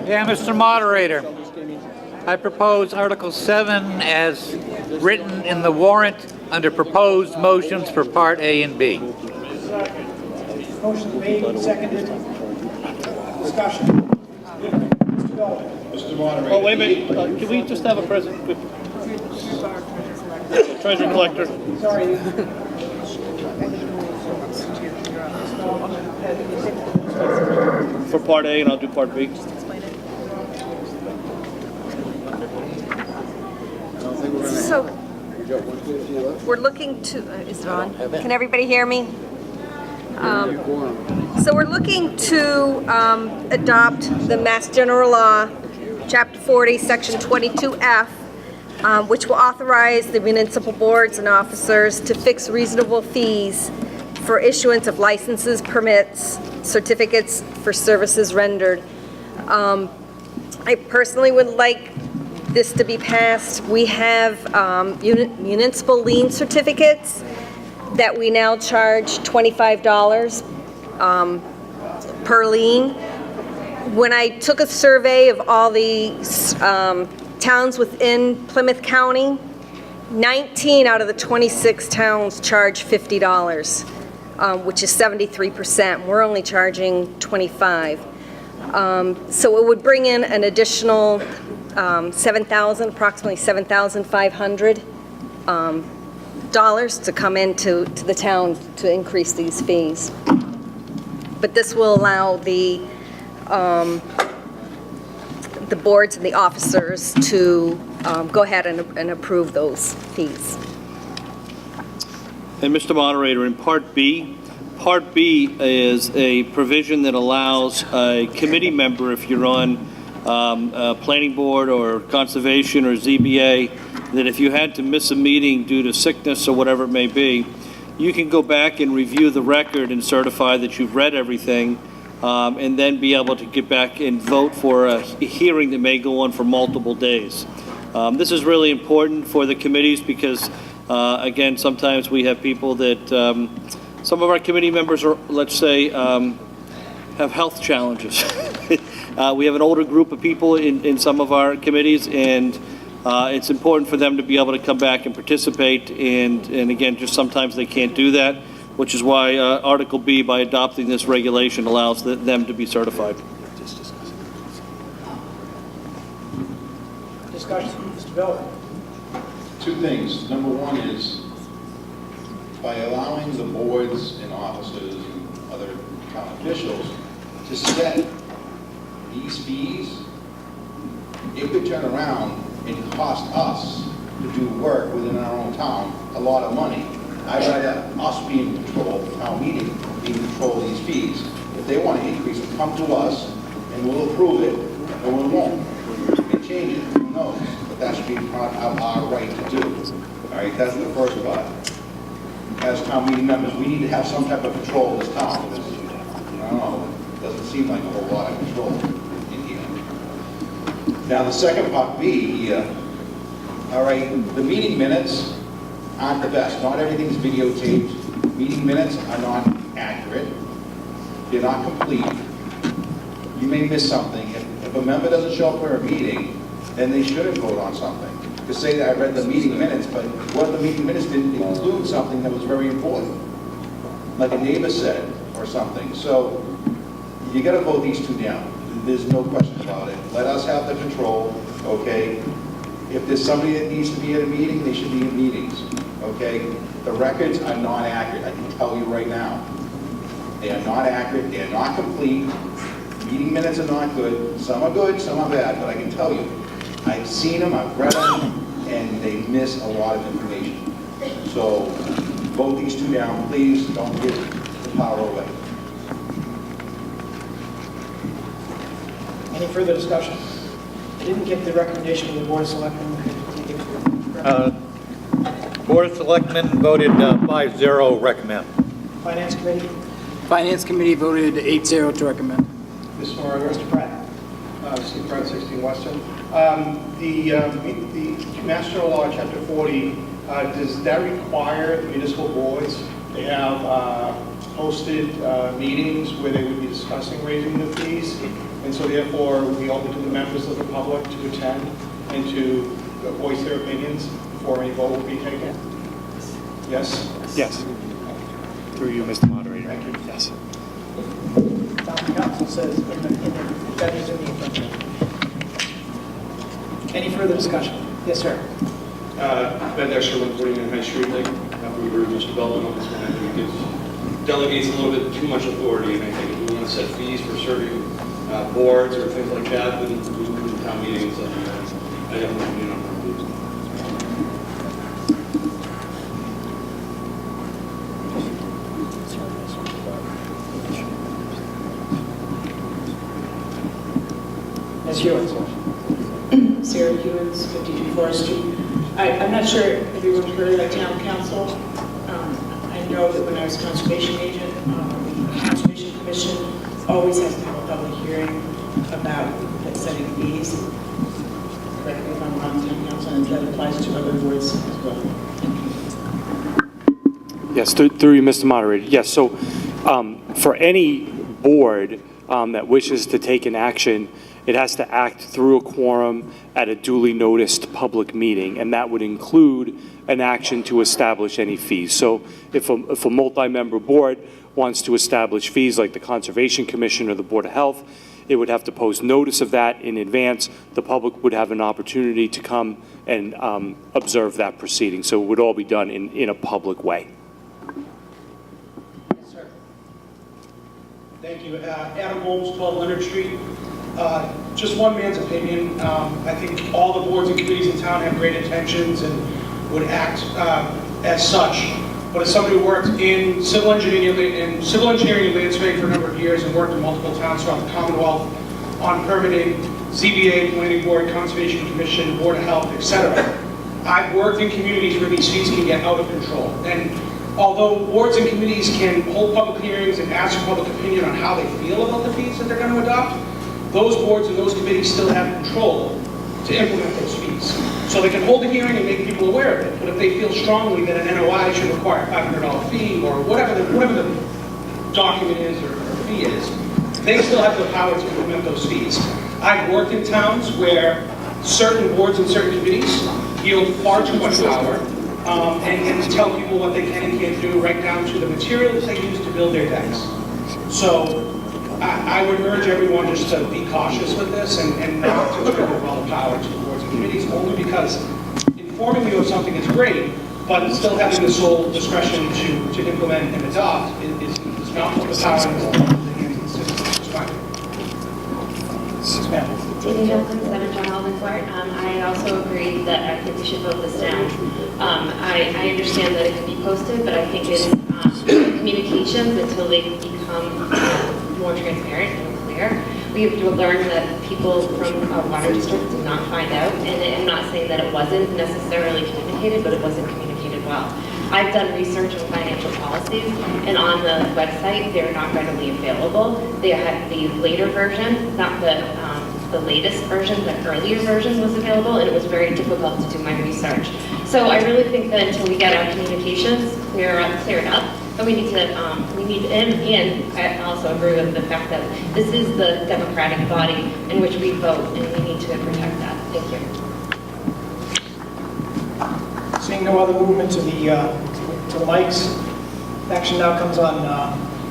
Yeah, Mr. Moderator, I propose Article 7 as written in the warrant under proposed motions for Part A and B. Motion made and seconded. Discussion. Mr. Bell. Mr. Moderator. Oh, wait a minute. Can we just have a present? Treasurer collector. Sorry. For Part A, and I'll do Part B. So, we're looking to, is it on? Can everybody hear me? So we're looking to adopt the Mass General Law, Chapter 40, Section 22F, which will authorize the municipal boards and officers to fix reasonable fees for issuance of licenses, permits, certificates for services rendered. I personally would like this to be passed. We have municipal lien certificates that we now charge $25 per lien. When I took a survey of all the towns within Plymouth County, 19 out of the 26 towns charge $50, which is 73%. We're only charging $25. So it would bring in an additional approximately $7,500 to come into the town to increase these fees. But this will allow the boards and the officers to go ahead and approve those fees. And Mr. Moderator, in Part B is a provision that allows a committee member, if you're on a planning board or conservation or ZBA, that if you had to miss a meeting due to sickness or whatever it may be, you can go back and review the record and certify that you've read everything, and then be able to get back and vote for a hearing that may go on for multiple days. This is really important for the committees because, again, sometimes we have people that, some of our committee members are, let's say, have health challenges. We have an older group of people in some of our committees, and it's important for them to be able to come back and participate, and again, just sometimes they can't do that, which is why Article B, by adopting this regulation, allows them to be certified. Discussion. Mr. Bell. Two things. Number one is, by allowing the boards and officers and other town officials to set these fees, it could turn around and cost us to do work within our own town a lot of money. I'd rather us be in control, the town meeting be in control of these fees. If they want to increase it, come to us and we'll approve it, or we won't. We can change it, who knows? But that should be part of our right to do. All right, that's the first part. As town meeting members, we need to have some type of control of this town, because, I don't know, it doesn't seem like a whole lot of control in here. Now, the second part, B, here, all right, the meeting minutes aren't the best. Not everything's videotaped. Meeting minutes are not accurate. They're not complete. You may miss something. If a member doesn't show up for a meeting, then they shouldn't vote on something. To say that I read the meeting minutes, but what the meeting minutes didn't include something that was very important, like a neighbor said or something. So you got to vote these two down. There's no question about it. Let us have the control, okay? If there's somebody that needs to be at a meeting, they should be in meetings, okay? The records are not accurate, I can tell you right now. They are not accurate, they are not complete. Meeting minutes are not good. Some are good, some are bad, but I can tell you, I've seen them, I've read them, and they miss a lot of information. So vote these two down, please. Don't give the power away. Any further discussion? I didn't get the recommendation of the Board of Selectmen. Board of Selectmen voted 5-0 recommend. Finance Committee. Finance Committee voted 8-0 to recommend. Mr. Pratt. Steve Pratt, 16 Western. The Mass General Law, Chapter 40, Does that require municipal boards to have hosted meetings where they would be discussing raising the fees? And so therefore, it would be open to the members of the public to attend and to voice their opinions before any vote will be taken? Yes? Yes. Through you, Mr. Moderator. Thank you. Yes. Town council says that is in the affirmative. Any further discussion? Yes, sir. Ben Dexter, 149 High Street. Like, after we heard Mr. Belvin on this one, I think it gives delegates a little bit too much authority, and I think if we want to set fees for serving boards or things like that, then we do it in town meetings. I have no opinion on that. Ms. Hewens. Sarah Hewens, 52 Forest Street. I'm not sure if everyone heard at town council. I know that when I was conservation agent, the Conservation Commission always has to have a public hearing about setting fees. Correct me if I'm wrong, town council, and that applies to other boards as well. Yes, through you, Mr. Moderator. Yes, so for any board that wishes to take an action, it has to act through a quorum at a duly noticed public meeting, and that would include an action to establish any fees. So if a multi-member board wants to establish fees like the Conservation Commission or the Board of Health, it would have to post notice of that in advance. The public would have an opportunity to come and observe that proceeding. So it would all be done in a public way. Yes, sir. Thank you. Adam Holmes, 12 Leonard Street. Just one man's opinion. I think all the boards and committees in town have great intentions and would act as such. But as somebody who worked in civil engineering and landscape for a number of years and worked in multiple towns throughout the Commonwealth on permitting, ZBA, Planning Board, Conservation Commission, Board of Health, etc., I've worked in communities where these fees can get out of control. And although boards and committees can hold public hearings and ask for public opinion on how they feel about the fees that they're going to adopt, those boards and those committees still have control to implement those fees. So they can hold a hearing and make people aware of it, but if they feel strongly that an NOI should require a $500 fee or whatever the document is or fee is, they still have the power to implement those fees. I've worked in towns where certain boards and certain committees yield far too much power and tell people what they can and can't do, right down to the materials they use to build their decks. So I would urge everyone just to be cautious with this and not to turn over all the power to the boards and committees, only because informing you of something is great, but still having the sole discretion to implement and adopt is not what the power is. Tina Johnson, 7 John Alden Court. I also agree that I think we should vote this down. I understand that it can be posted, but I think it's communications until they become more transparent and clear. We have to learn that people from our water district did not find out, and I'm not saying that it wasn't necessarily communicated, but it wasn't communicated well. I've done research on financial policies, and on the website, they're not readily available. They had the later version, not the latest version, the earlier version was available, and it was very difficult to do my research. So I really think that until we get our communications cleared up, but we need to, and I also agree with the fact that this is the democratic body in which we vote, and we need to protect that. Thank you. Seeing no other movement to the mics, action now comes on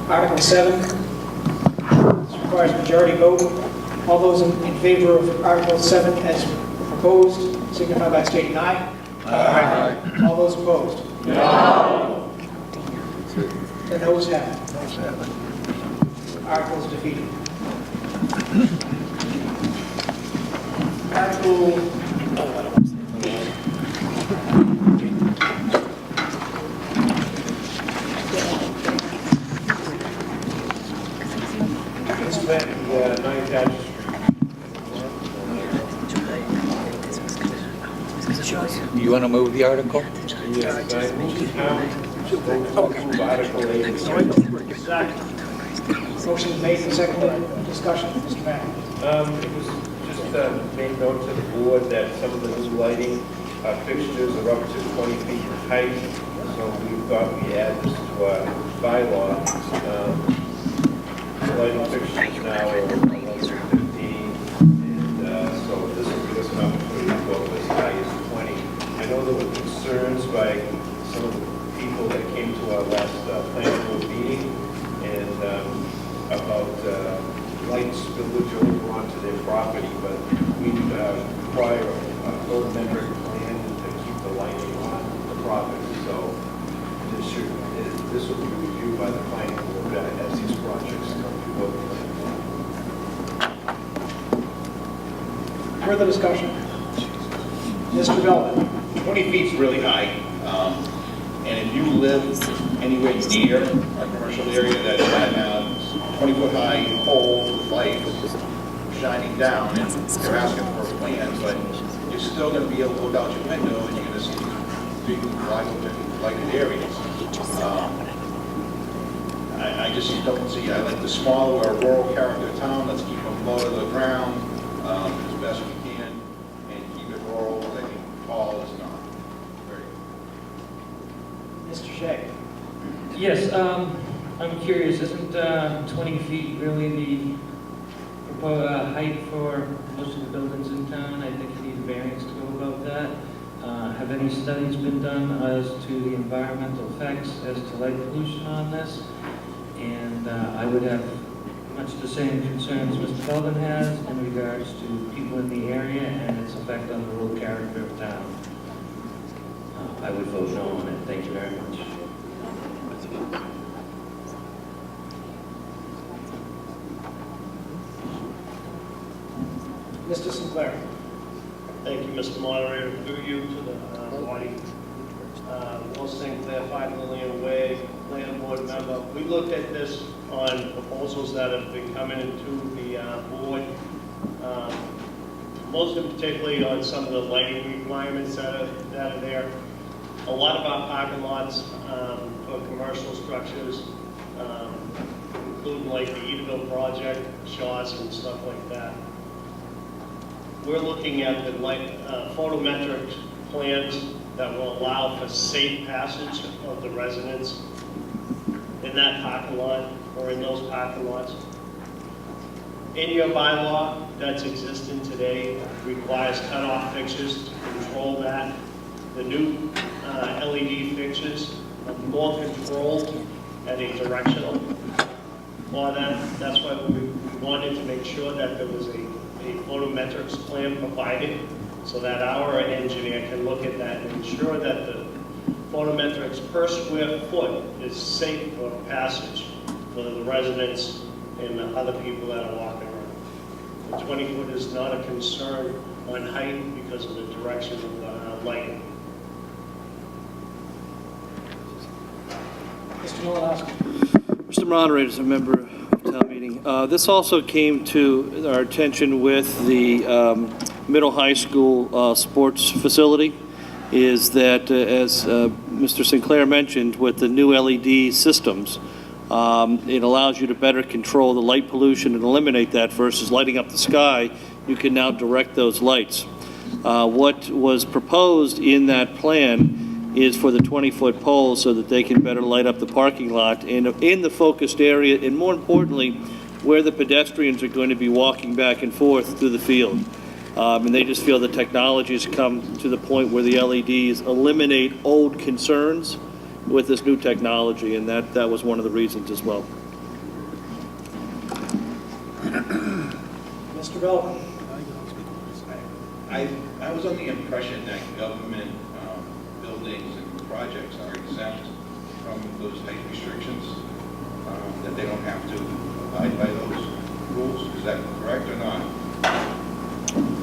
Article 7. This requires a majority vote. All those in favor of Article 7 as proposed signify by stating aye. Aye. All those opposed? No. The noes have it. Article is defeated. Article You want to move the article? motion made and seconded. Discussion, Mr. Mayor. It was just made known to the board that some of the new lighting fixtures are up to 20 feet in height, so we thought we add this to our bylaw. Lighting fixtures now are 15, and so this will give us an opportunity to go as high as 20. I know there were concerns by some of the people that came to our last planning board meeting, and about light spillage over onto their property, but we require a photometric plan to keep the lighting on the property, so this will be reviewed by the planning board as these projects come before the planning board. Further discussion? Mr. Belvin? 20 feet's really high, and if you live anywhere near a commercial area that has 20-foot high pole with light shining down, and they're asking for a plan, but you're still going to be able to look out your window and you're going to see big lighted areas. I just don't see, I like the smaller or rural character of town. Let's keep them low to the ground as best we can and keep it rural. I think tall is not very good. Mr. Shea? Yes, I'm curious, isn't 20 feet really the proposed height for most of the buildings in town? I think you need a variance to go above that. Have any studies been done as to the environmental effects as to light pollution on this? And I would have much the same concerns Mr. Belvin has in regards to people in the area and its effect on the rural character of town. I would vote no on it. Thank you very much. Mr. Sinclair? Thank you, Mr. Moderator. Through you to the body. Will Sinclair, 5 Lillian Way, planning board member. We looked at this on proposals that have been coming into the board, most particularly on some of the lighting requirements that are there. A lot of our parking lots for commercial structures, including like the Edaville project, Shaw's and stuff like that. We're looking at the photometric plans that will allow for safe passage of the residents in that parking lot or in those parking lots. In your bylaw that's existing today requires cutoff fixtures to control that. The new LED fixtures are more controlled at a directional for that. That's why we wanted to make sure that there was a photometrics plan provided so that our engineer can look at that and ensure that the photometrics per square foot is safe for passage for the residents and the other people that are walking around. The 20 foot is not a concern on height because of the direction of the lighting. Mr. Malinowski? Mr. Moderator, as a member of town meeting, this also came to our attention with the middle high school sports facility, is that as Mr. Sinclair mentioned, with the new LED systems, it allows you to better control the light pollution and eliminate that versus lighting up the sky. You can now direct those lights. What was proposed in that plan is for the 20-foot poles so that they can better light up the parking lot in the focused area, and more importantly, where the pedestrians are going to be walking back and forth through the field. And they just feel the technology has come to the point where the LEDs eliminate old concerns with this new technology, and that was one of the reasons as well. Mr. Belvin? I was under the impression that government buildings and projects are exempt from those height restrictions, that they don't have to abide by those rules. Is that correct or not?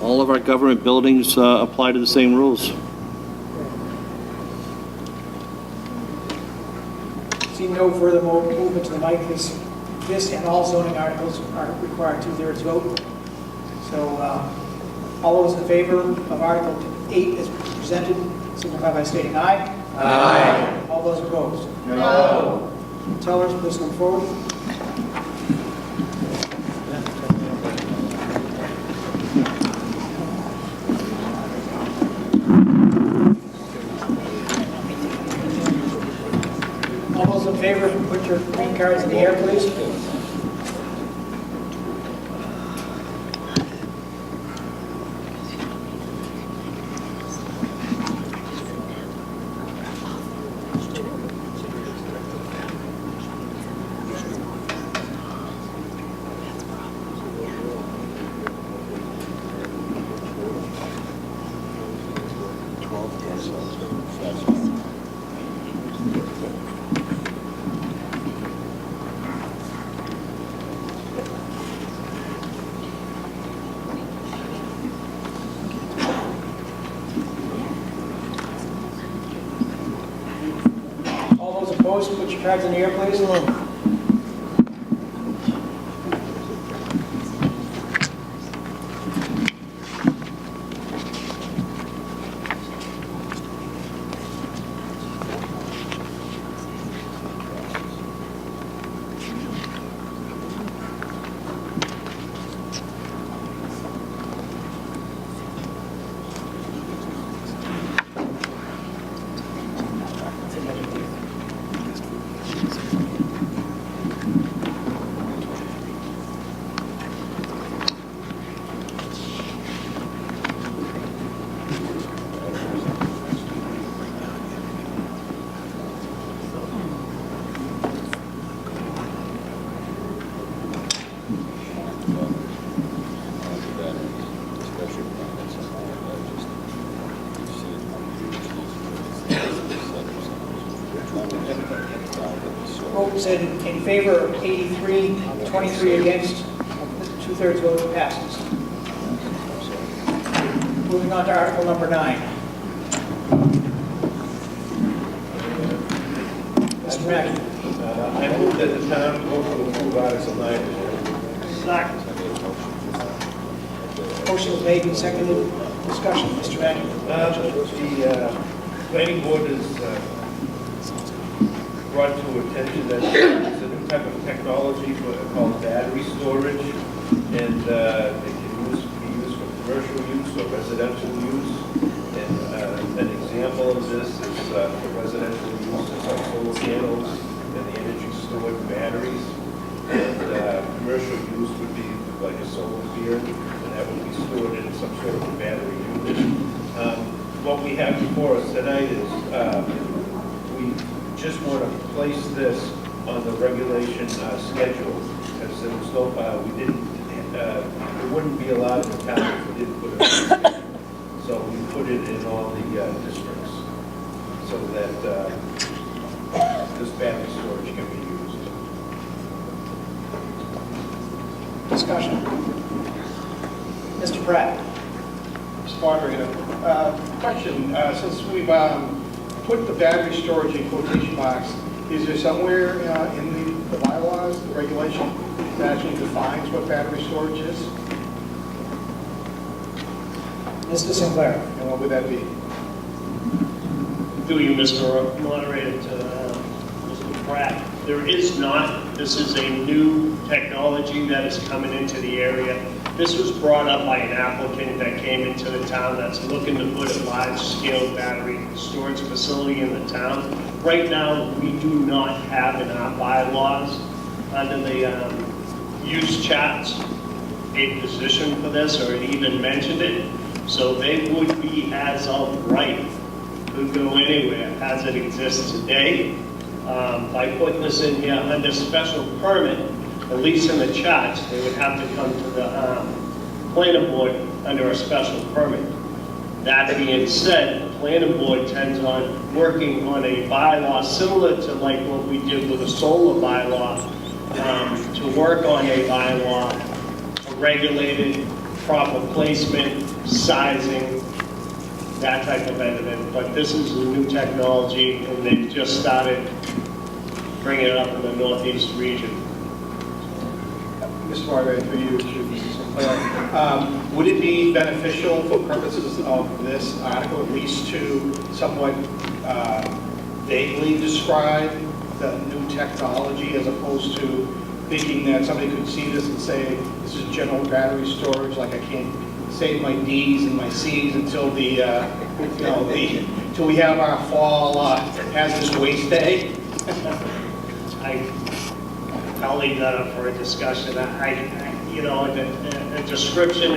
All of our government buildings apply to the same rules. Seeing no further movement to the mic, this and all zoning articles are required 2/3 vote. So all those in favor of Article 8 as presented, signify by stating aye. Aye. All those opposed? No. Tellers, please come forward. All those in favor, put your green cards in the air, please. All those opposed, put your cards in the air, please. Votes in favor of 83, 23 against, two-thirds vote passes. Moving on to Article number 9. Mr. Mackey. I move that the town vote for the full Article 9. Second. Motion is made and seconded. Discussion, Mr. Mackey. The planning board has brought to attention that there's a new type of technology called battery storage, and it can be used for commercial use or residential use. And an example of this is for residential use is our solar panels and the energy stored batteries. And commercial use would be like a solar field, and that would be stored in some sort of a battery unit. What we have before us tonight is we just want to place this on the regulation schedule, because there was no, it wouldn't be allowed in the town if we didn't put it on the schedule. So we put it in all the districts, so that this battery storage can be used. Discussion. Mr. Pratt. Mr. Moderator, question, since we've put the battery storage in quotation marks, is there somewhere in the bylaws, the regulation, that actually defines what battery storage is? Mr. Sinclair. And what would that be? Through you, Mr. Moderator, to Mr. Pratt. There is not. This is a new technology that is coming into the area. This was brought up by an applicant that came into the town that's looking to put a large-scale battery storage facility in the town. Right now, we do not have in our bylaws, under the use charts, a position for this, or it even mentioned it. So they would be as of right, could go anywhere as it exists today. By putting this in here under special permit, at least in the charts, they would have to come to the planning board under a special permit. That being said, the planning board tends on working on a bylaw similar to like what we did with the solar bylaw, to work on a bylaw, a regulated, proper placement, sizing, that type of editing. But this is a new technology, and they've just started bringing it up in the northeast region. Mr. Moderator, for you, Mr. Sinclair, would it be beneficial for purposes of this article at least to somewhat vaguely describe the new technology as opposed to thinking that somebody could see this and say, this is general battery storage, like I can't save my Ds and my Cs until the, until we have our fall hazardous waste day? I'll leave that up for a discussion. You know, a description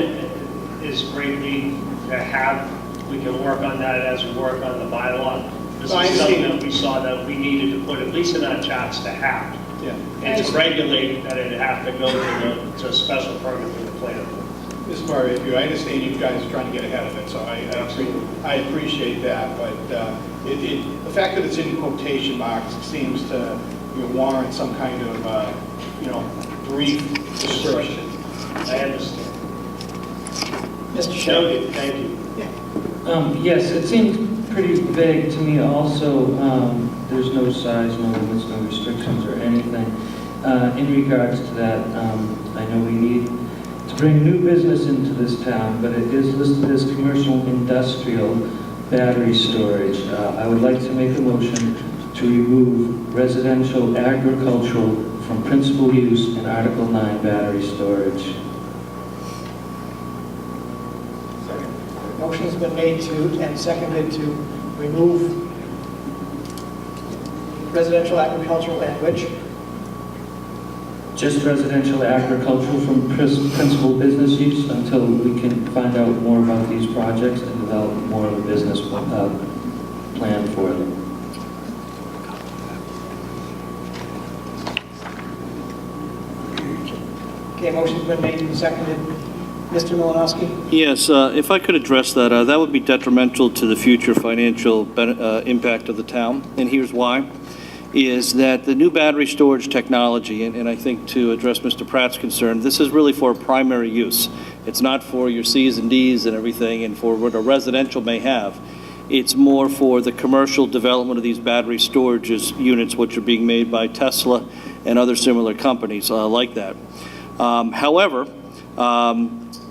is greatly to have. We can work on that as we work on the bylaw. This is something that we saw that we needed to put, at least in our charts, to have. Yeah. And to regulate that it'd have to go to a special permit from the planning board. Mr. Murray, I understand you guys are trying to get ahead of it, so I appreciate that, but the fact that it's in quotation marks seems to warrant some kind of, brief description. I understand. Mr. Shea. Thank you. Yes, it seems pretty vague to me also. There's no size, no limits, no restrictions or anything. In regards to that, I know we need to bring new business into this town, but it is listed as commercial industrial battery storage. I would like to make a motion to remove residential agricultural from principal use in Article 9 battery storage. Motion's been made and seconded to remove residential, agricultural, and which? Just residential agricultural from principal business use until we can find out more about these projects and develop more of a business plan for them. Okay, motion's been made and seconded. Mr. Malinowski? Yes, if I could address that, that would be detrimental to the future financial impact of the town, and here's why. Is that the new battery storage technology, and I think to address Mr. Pratt's concern, this is really for primary use. It's not for your C's and D's and everything and for what a residential may have. It's more for the commercial development of these battery storage units, which are being made by Tesla and other similar companies like that. However,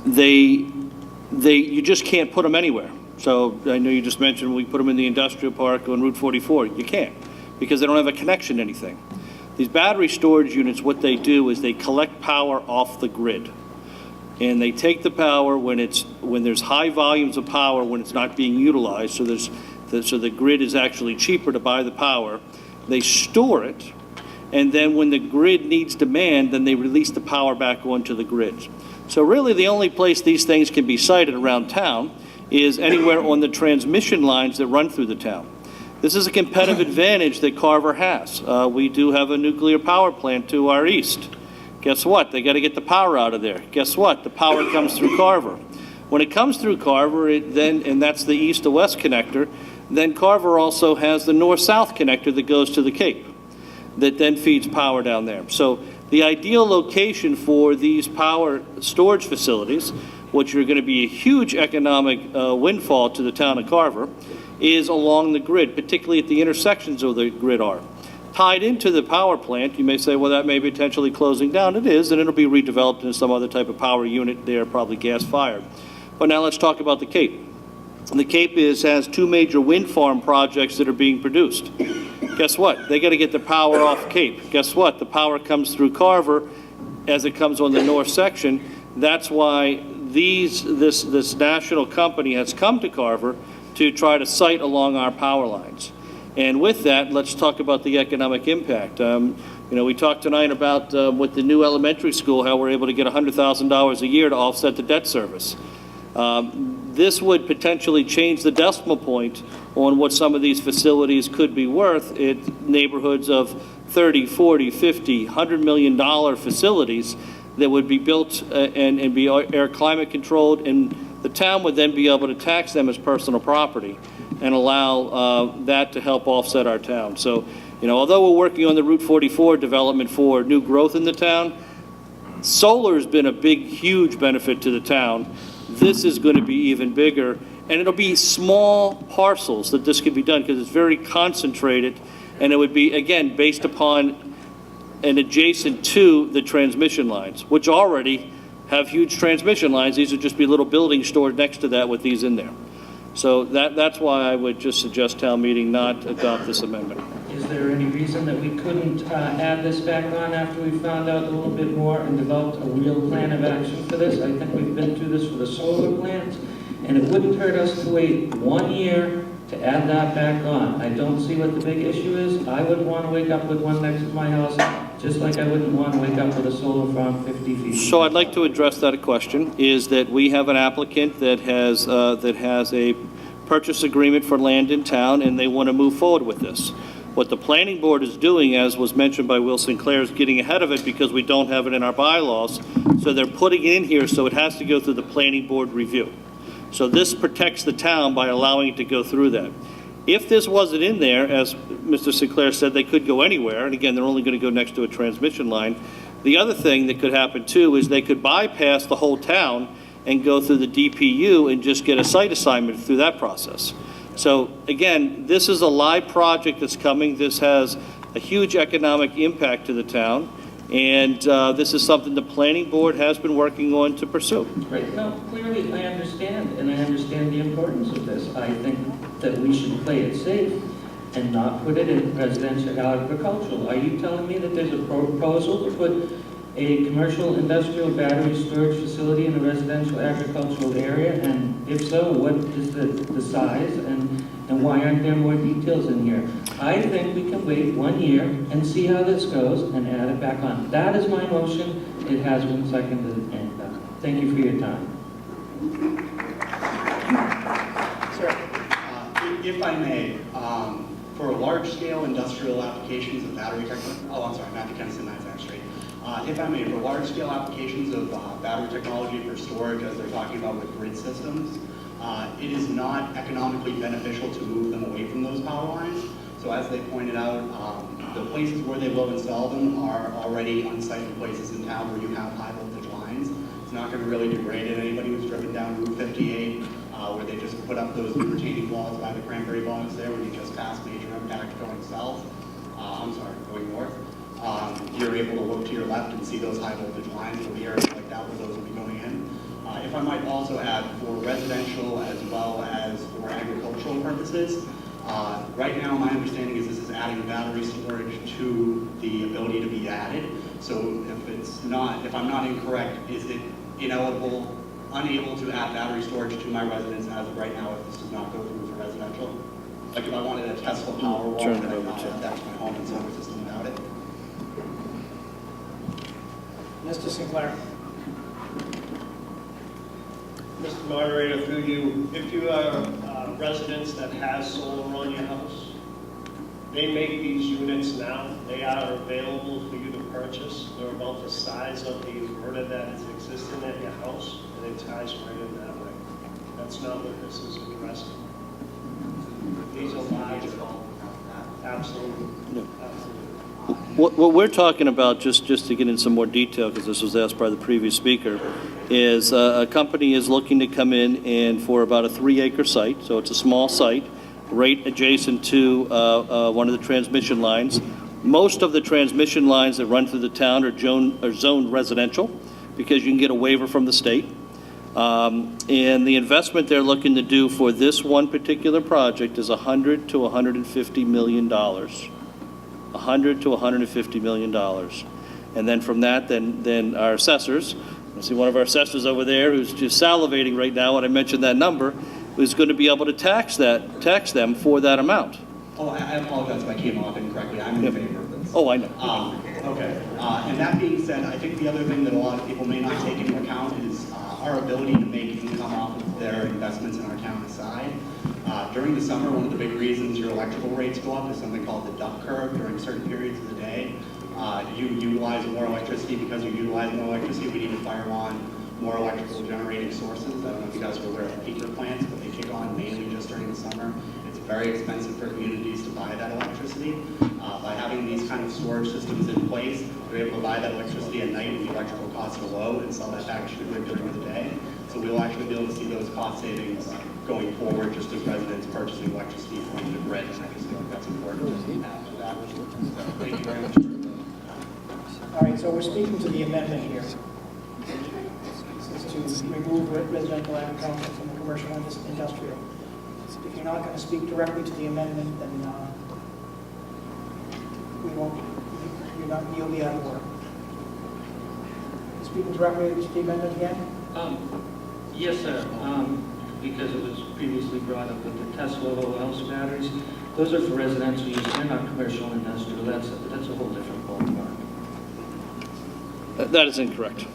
you just can't put them anywhere. So I know you just mentioned we put them in the industrial park on Route 44. You can't, because they don't have a connection to anything. These battery storage units, what they do is they collect power off the grid. And they take the power when there's high volumes of power when it's not being utilized, so the grid is actually cheaper to buy the power. They store it, and then when the grid needs demand, then they release the power back onto the grid. So really the only place these things can be sited around town is anywhere on the transmission lines that run through the town. This is a competitive advantage that Carver has. We do have a nuclear power plant to our east. Guess what? They got to get the power out of there. Guess what? The power comes through Carver. When it comes through Carver, and that's the east to west connector, then Carver also has the north-south connector that goes to the Cape that then feeds power down there. So the ideal location for these power storage facilities, which are going to be a huge economic windfall to the town of Carver, is along the grid, particularly at the intersections of the grid are. Tied into the power plant, you may say, well, that may be potentially closing down. It is, and it'll be redeveloped into some other type of power unit there, probably gas-fired. But now let's talk about the Cape. The Cape has two major wind farm projects that are being produced. Guess what? They got to get the power off Cape. Guess what? The power comes through Carver as it comes on the north section. That's why this national company has come to Carver to try to site along our power lines. And with that, let's talk about the economic impact. We talked tonight about with the new elementary school, how we're able to get $100,000 a year to offset the debt service. This would potentially change the decimal point on what some of these facilities could be worth in neighborhoods of 30, 40, 50, $100 million facilities that would be built and be air climate controlled, and the town would then be able to tax them as personal property and allow that to help offset our town. So, although we're working on the Route 44 development for new growth in the town, solar has been a big, huge benefit to the town. This is going to be even bigger, and it'll be small parcels that this can be done because it's very concentrated, and it would be, again, based upon and adjacent to the transmission lines, which already have huge transmission lines. These would just be little buildings stored next to that with these in there. So that's why I would just suggest town meeting not adopt this amendment. Is there any reason that we couldn't add this back on after we found out a little bit more and developed a real plan of action for this? I think we've been through this for the solar plants, and it wouldn't hurt us to wait 1 year to add that back on. I don't see what the big issue is. I wouldn't want to wake up with one next to my house, just like I wouldn't want to wake up with a solar farm 50 feet. So I'd like to address that question, is that we have an applicant that has a purchase agreement for land in town, and they want to move forward with this. What the planning board is doing, as was mentioned by Will Sinclair, is getting ahead of it because we don't have it in our bylaws. So they're putting it in here, so it has to go through the planning board review. So this protects the town by allowing it to go through that. If this wasn't in there, as Mr. Sinclair said, they could go anywhere, and again, they're only going to go next to a transmission line. The other thing that could happen too is they could bypass the whole town and go through the DPU and just get a site assignment through that process. So again, this is a live project that's coming. This has a huge economic impact to the town, and this is something the planning board has been working on to pursue. Right, no, clearly I understand, and I understand the importance of this. I think that we should play it safe and not put it in residential agricultural. Are you telling me that there's a proposal to put a commercial industrial battery storage facility in a residential agricultural area? And if so, what is the size, and why aren't there more details in here? I think we can wait 1 year and see how this goes and add it back on. That is my motion. It has been seconded, and thank you for your time. If I may, for large-scale industrial applications of battery technology, I'm sorry, Matthew Kennison, 9th Street. If I may, for large-scale applications of battery technology for storage, as they're talking about with grid systems, it is not economically beneficial to move them away from those power lines. So as they pointed out, the places where they will install them are already unsightly places in town where you have high voltage lines. It's not going to really degrade it. Anybody who's driven down Route 58, where they just put up those retaining walls by the cranberry bogs there, when you just pass major impact going south, going north, you're able to look to your left and see those high voltage lines. There'll be areas like that where those will be going in. If I might also add, for residential as well as for agricultural purposes, right now my understanding is this is adding battery storage to the ability to be added. So if I'm not incorrect, is it unable to add battery storage to my residence as of right now if this does not go through for residential? Like if I wanted a Tesla Powerwall, could I not add that to my home and solar system without it? Mr. Sinclair. Mr. Moderator, through you, if you are a residence that has solar on your house, they make these units now. They are available for you to purchase. They're about the size of the inverter that is existing at your house, and it ties right in that way. That's not what this is addressing. These are large. Absolutely. No. What we're talking about, just to get in some more detail, because this was asked by the previous speaker, is a company is looking to come in and for about a 3-acre site, so it's a small site, right adjacent to one of the transmission lines. Most of the transmission lines that run through the town are zoned residential because you can get a waiver from the state. And the investment they're looking to do for this one particular project is $100 to $150 million. $100 to $150 million. And then from that, then our assessors, I see one of our assessors over there who's just salivating right now when I mentioned that number, is going to be able to tax them for that amount. Oh, I apologize if I came off incorrectly. I'm in favor of this. Oh, I know. Okay. And that being said, I think the other thing that a lot of people may not take into account is our ability to make income off of their investments in our town aside. During the summer, one of the big reasons your electrical rates go up is something called the duck curve during certain periods of the day. You utilize more electricity. Because you utilize more electricity, we need to fire on more electrical generating sources. I don't know if you guys are aware of peaker plants, but they kick on mainly just during the summer. It's very expensive for communities to buy that electricity. By having these kind of storage systems in place, we're able to buy that electricity at night when the electrical costs are low and sell that back to the grid during the day. So we'll actually be able to see those cost savings going forward, just as residents purchasing electricity from the grid. And I just feel like that's important to add to that. So, thank you very much. All right, so we're speaking to the amendment here. This is to remove residential agriculture from the commercial and industrial. If you're not going to speak directly to the amendment, then you'll be out of order. Speaking directly to the amendment again? Yes, sir. because it was previously brought up with the Tesla whole house batteries. Those are for residential use, they're not commercial and industrial, that's a whole different ballpark. That is incorrect.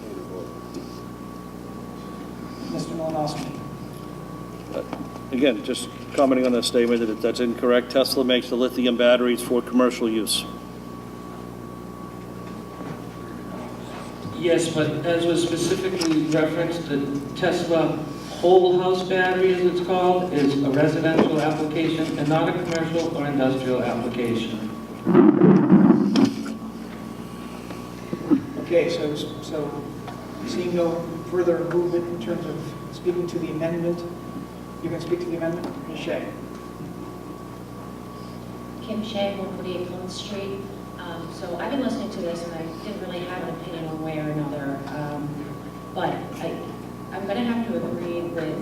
Mr. Malinowski. Again, just commenting on that statement that that's incorrect. Tesla makes the lithium batteries for commercial use. Yes, but as was specifically referenced, the Tesla whole house battery, as it's called, is a residential application and not a commercial or industrial application. Okay, so seeing no further movement in terms of speaking to the amendment, you can speak to the amendment, Ms. Shea. Kim Shea, 148 Plymouth Street. So I've been listening to this and I didn't really have an opinion one way or another. But I'm going to have to agree with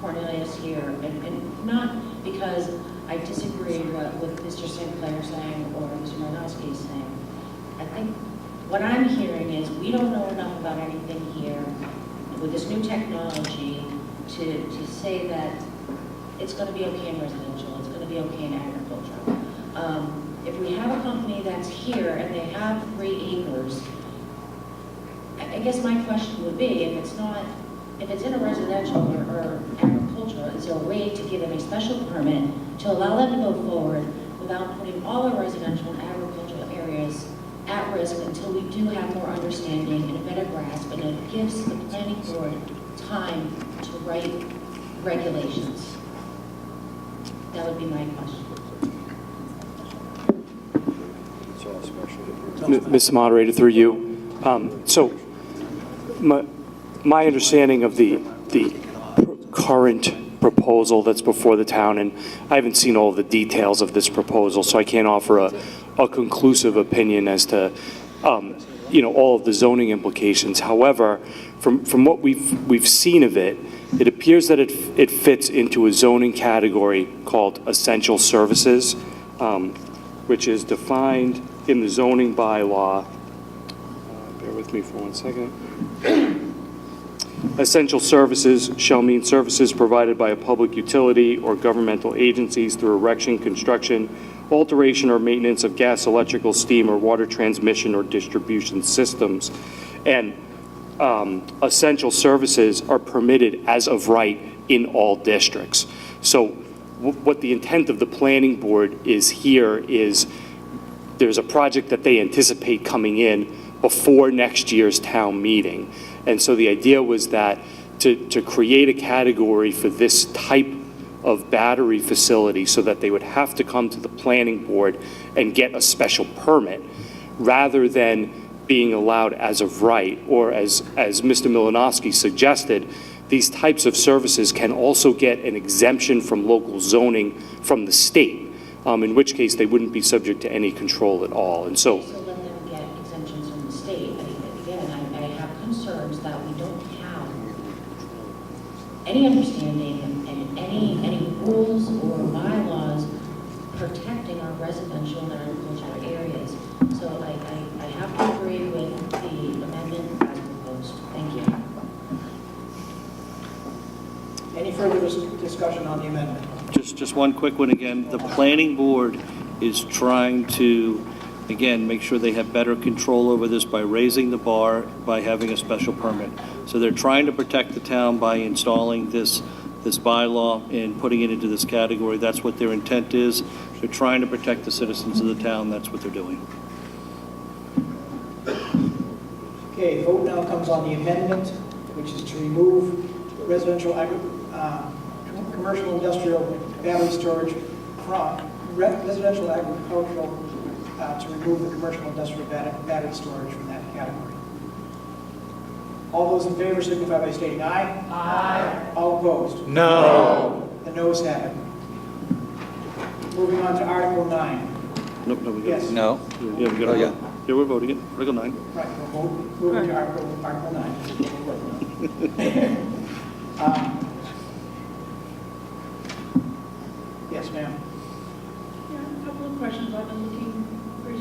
Cornelius here, and not because I disagree with Mr. Sinclair saying or Mr. Malinowski saying. I think what I'm hearing is we don't know enough about anything here with this new technology to say that it's going to be okay in residential, it's going to be okay in agriculture. If we have a company that's here and they have 3 acres, I guess my question would be, if it's in a residential or agricultural, is there a way to give them a special permit to allow them to go forward without putting all our residential and agricultural areas at risk until we do have more understanding and a better grasp, and it gives the planning board time to write regulations? That would be my question. Mr. Moderator, through you. So my understanding of the current proposal that's before the town, and I haven't seen all the details of this proposal, so I can't offer a conclusive opinion as to all of the zoning implications. However, from what we've seen of it, it appears that it fits into a zoning category called essential services, which is defined in the zoning bylaw. Bear with me for 1 second. Essential services shall mean services provided by a public utility or governmental agencies through erection, construction, alteration, or maintenance of gas, electrical, steam, or water transmission or distribution systems. And essential services are permitted as of right in all districts. So what the intent of the planning board is here is there's a project that they anticipate coming in before next year's town meeting. And so the idea was that to create a category for this type of battery facility so that they would have to come to the planning board and get a special permit rather than being allowed as of right, or as Mr. Malinowski suggested, these types of services can also get an exemption from local zoning from the state, in which case they wouldn't be subject to any control at all. And so let them get exemptions from the state. Again, I have concerns that we don't have any understanding and any rules or bylaws protecting our residential and agricultural areas. So I have to agree with the amendment as proposed. Thank you. Any further discussion on the amendment? Just one quick one again. The planning board is trying to, again, make sure they have better control over this by raising the bar, by having a special permit. So they're trying to protect the town by installing this bylaw and putting it into this category. That's what their intent is. They're trying to protect the citizens of the town. That's what they're doing. Okay, vote now comes on the amendment, which is to remove residential, commercial, industrial battery storage from residential, agricultural, to remove the commercial, industrial battery storage from that category. All those in favor signify by stating aye. Aye. All opposed? No. The noes have it. Moving on to Article 9. Nope, no, we got Yes. No. Yeah, we got it. Yeah, we're voting it. Article 9. Right, we'll move to Article 9. Yes, ma'am. Yeah, a couple of questions. I've been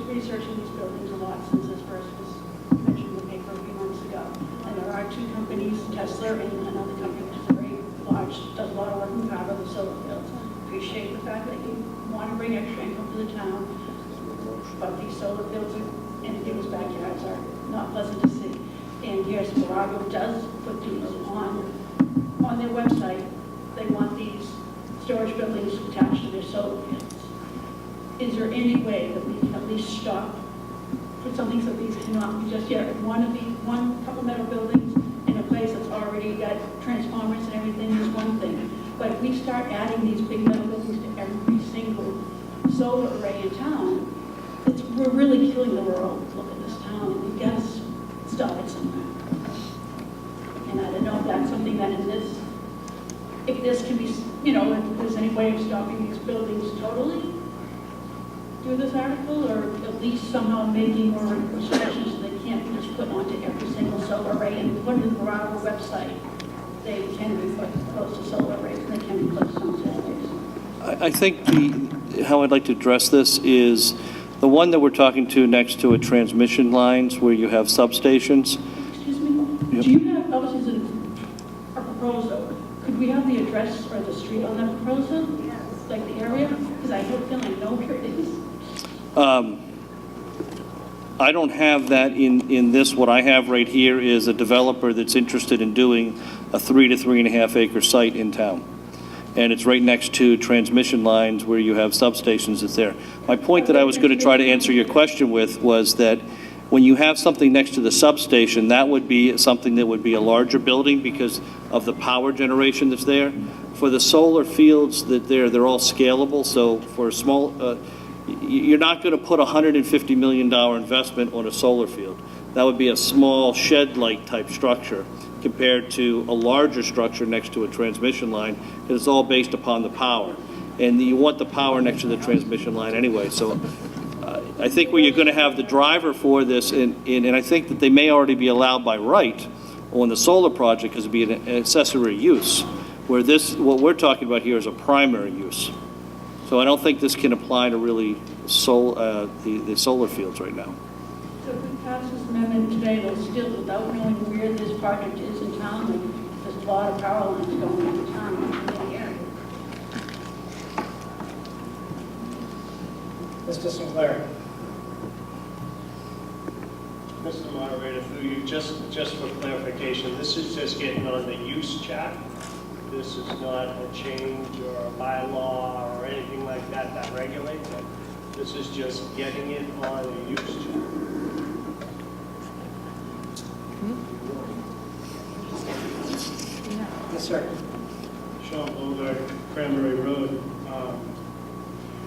researching these buildings a lot since this first was mentioned in the paper a few months ago. And there are 2 companies, Tesla and another company which is a very large appreciate the fact that you want to bring extra income to the town, but these solar fields in people's backyards are not pleasant to see. And here's Barago does put these on their website. They want these storage buildings attached to their solar fields. Is there any way that we can at least stop for something so these cannot be just yet one couple metal buildings in a place that's already got transformers and everything is one thing. But if we start adding these big metal buildings to every single solar array in town, we're really killing the world. Look at this town, and we got to stop it somewhere. And I don't know if that's something that if this can be, if there's any way of stopping these buildings totally through this article, or at least somehow making more restrictions so they can't be just put onto every single solar array and put it in the Barago website. They can be put close to solar arrays, and they can be close to solar arrays. I think how I'd like to address this is the one that we're talking to next to a transmission lines where you have substations. Excuse me? Do you have, this is a proposal. Could we have the address or the street on that proposal? Yes. Like the area? Because I have a feeling I know where it is. I don't have that in this. What I have right here is a developer that's interested in doing a 3 to 3.5 acre site in town. And it's right next to transmission lines where you have substations that's there. My point that I was going to try to answer your question with was that when you have something next to the substation, that would be something that would be a larger building because of the power generation that's there. For the solar fields that they're all scalable, so for a small, you're not going to put a $150 million investment on a solar field. That would be a small shed-like type structure compared to a larger structure next to a transmission line, because it's all based upon the power. And you want the power next to the transmission line anyway. So I think where you're going to have the driver for this, and I think that they may already be allowed by right on the solar project, because it'd be an accessory use, where what we're talking about here is a primary use. So I don't think this can apply to really the solar fields right now. So if we pass this amendment today, they'll still, without knowing where this project is in town, there's a lot of power lines going into town in the area. Mr. Sinclair. Mr. Moderator, through you, just for clarification, this is just getting on the use chart. This is not a change or a bylaw or anything like that regulates it. This is just getting it on the use chart. Yes, sir. Sean Bogart, Cranberry Road.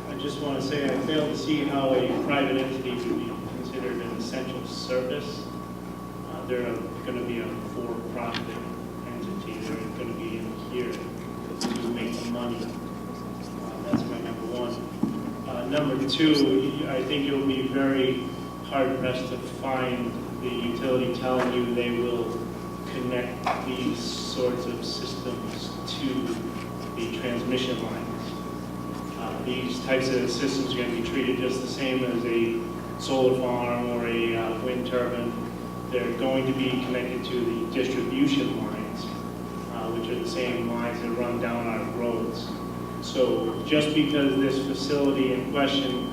I just want to say I fail to see how a private entity would be considered an essential service. They're going to be a for-profit entity. They're going to be in here to make money. That's my number one. Number two, I think you'll be very hard-pressed to find the utility telling you they will connect these sorts of systems to the transmission lines. These types of systems are going to be treated just the same as a solar farm or a wind turbine. They're going to be connected to the distribution lines, which are the same lines that run down our roads. So just because this facility in question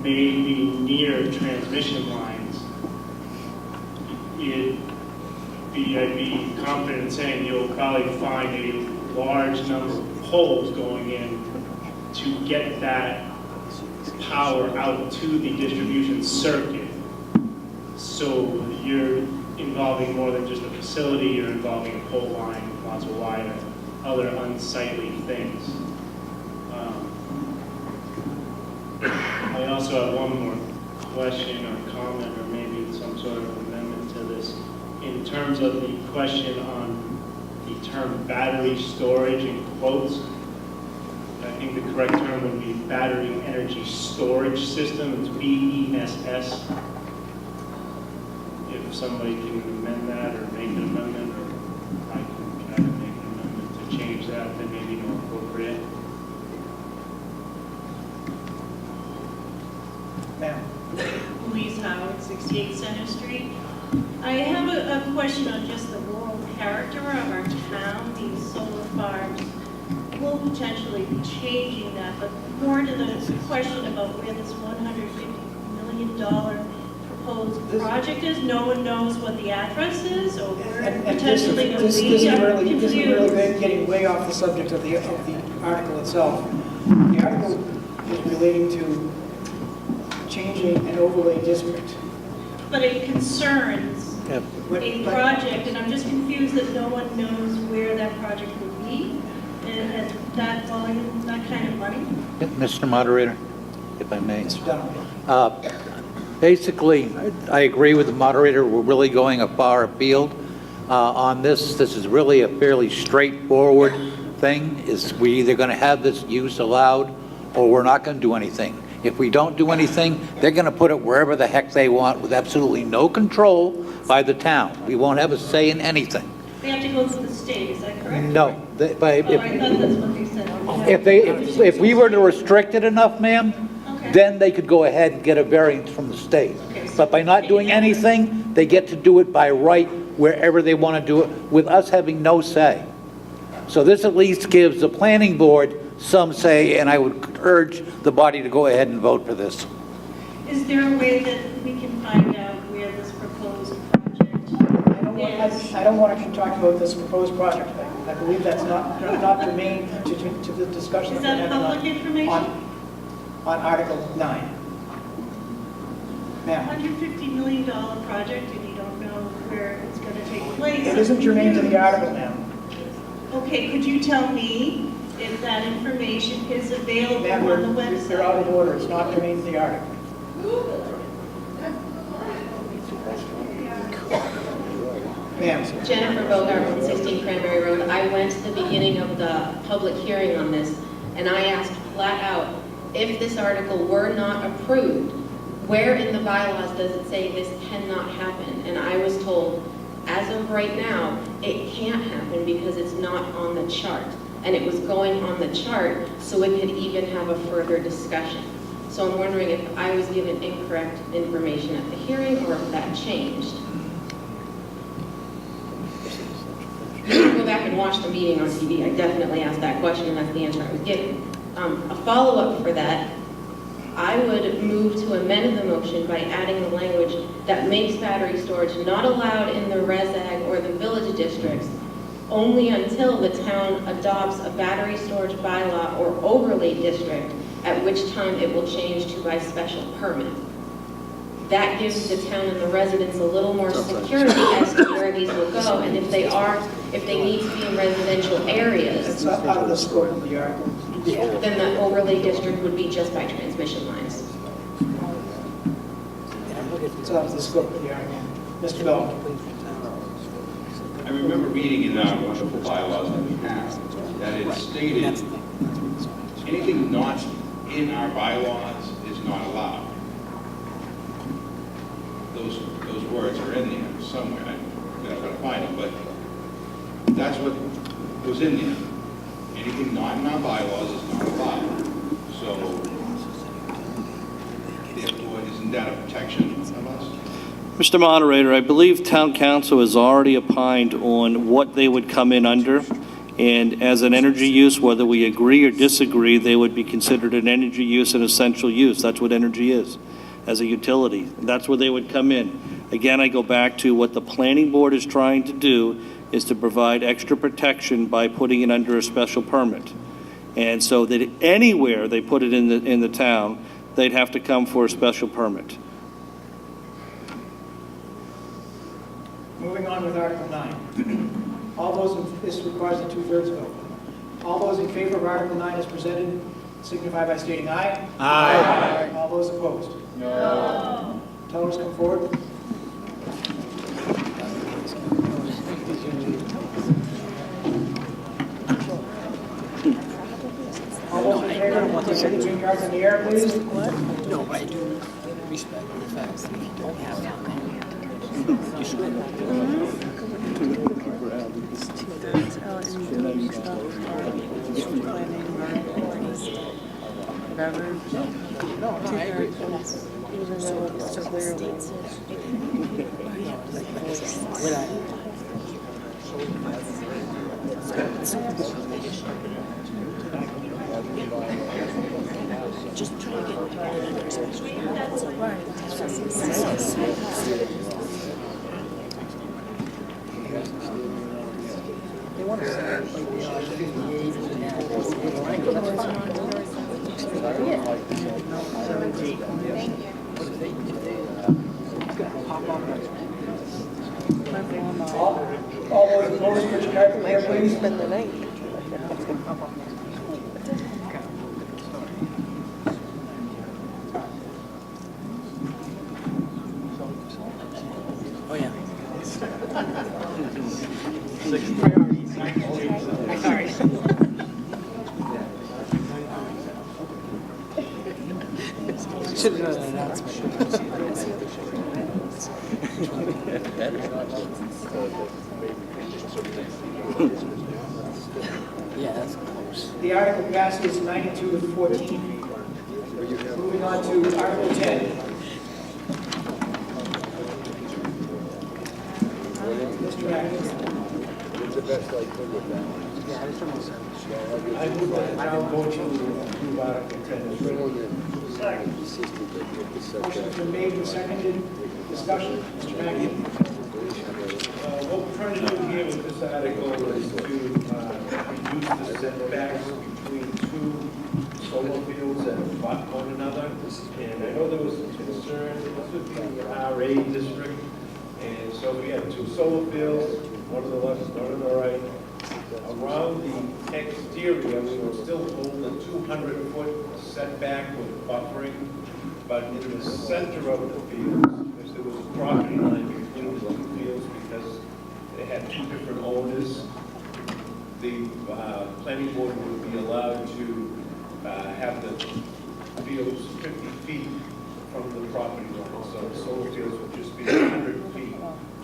may be near transmission lines, I'd be confident in saying you'll probably find a large number of poles going in to get that power out to the distribution circuit. So you're involving more than just a facility, you're involving a pole line, lots of wire, other unsightly things. I also have one more question or comment or maybe some sort of amendment to this. In terms of the question on the term battery storage in quotes, I think the correct term would be battery energy storage system. It's BESS. If somebody can amend that or make an amendment, or I can try to make an amendment to change that, then maybe more appropriate. Ma'am. Louise Howard, 68 Center Street. I have a question on just the rural character of our town. These solar farms will potentially be changing that, but more to the question about where this $150 million proposed project is. No one knows what the address is, or where And potentially it will this be. is I'm really confused. getting way off the subject of the article itself. The article is relating to changing an overlay district. But it concerns But- a but- project, and I'm just confused that no one knows where that project will be, and at that volume, that kind of money. Mr. Moderator, if I may. Mr. Dunham. Basically, I agree with the moderator. We're really going a far afield on this. This is really a fairly straightforward thing. Is we either going to have this use allowed or we're not going to do anything. If we don't do anything, they're going to put it wherever the heck they want with absolutely no control by the town. We won't have a say in anything. They have to go through the state, is that correct? No. Oh, I thought that's what they said. If we were to restrict it enough, ma'am, then they could go ahead and get a variance from the state. But by not doing anything, they get to do it by right wherever they want to do it, with us having no say. So this at least gives the planning board some say, and I would urge the body to go ahead and vote for this. Is there a way that we can find out where this proposed project is? I don't want to keep talking about this proposed project. I believe that's not germane to the discussion. Is that public information? On Article 9. Ma'am. $150 million project, and you don't know where it's going to take place. It isn't germane to the article, ma'am. Okay, could you tell me if that information is available Ma'am, on the website? they're out of order. It's not germane to the article. Ma'am. Jennifer Bogart, 116 Cranberry Road. I went to the beginning of the public hearing on this, and I asked flat out, if this article were not approved, where in the bylaws does it say this cannot happen? And I was told, as of right now, it can't happen because it's not on the chart. And it was going on the chart so it could even have a further discussion. So I'm wondering if I was given incorrect information at the hearing or if that changed. You can go back and watch the meeting on TV. I definitely asked that question, and that's the answer I was given. A follow-up for that, I would move to amend the motion by adding the language that makes battery storage not allowed in the ResAg or the village districts only until the town adopts a battery storage bylaw or overlay district, at which time it will change to by special permit. That gives the town and the residents a little more security as to where these will go, and if they need to be in residential areas. It's out of the scope of the article. Then the overlay district would be just by transmission lines. It's out of the scope of the article. Mr. Bell. I remember reading in our wonderful bylaws that we have, that it stated anything not in our bylaws is not allowed. Those words are in there somewhere. I'm going to find them, but that's what was in there. Anything not in our bylaws is not allowed. So, therefore, isn't that a protection of us? Mr. Moderator, I believe Town Council has already opined on what they would come in under, and as an energy use, whether we agree or disagree, they would be considered an energy use and essential use. That's what energy is, as a utility. That's where they would come in. Again, I go back to what the planning board is trying to do is to provide extra protection by putting it under a special permit. And so that anywhere they put it in the town, they'd have to come for a special permit. Moving on with Article 9. All those, this requires a 2/3 vote. All those in favor of Article 9 as presented signify by stating aye. Aye. All those opposed? No. Tellers come forward. All those in favor, put your green cards in the air, please. No, but I do respect the fact that we don't have that many. You should. Even though it's so clearly. Just try to get that's right. They want to say like they are 58 and now that's All those opposed, put your card in there, please. Spend the night. Oh, yeah. Sorry. Should have done an announcement. Yeah, that's close. The article passes 92 to 14. Moving on to Article 10. Mr. Atkins. It's the best I could with that one. Yeah, it's almost I move that the town vote to approve Article 10 as written. Motion's been made and seconded. Discussion, Mr. Mackey. What we're trying to do here with this article is to reduce the setbacks between two solar fields that abut one another. And I know there was some concern, this would be an RA district. And so we have two solar fields, one on the left, one on the right. Around the exterior, we will still hold the 200-foot setback with buffering. But in the center of the fields, if there was a property line between the two fields because they had two different owners, the planning board would be allowed to have the fields 50 feet from the property line. So the solar fields would just be 100 feet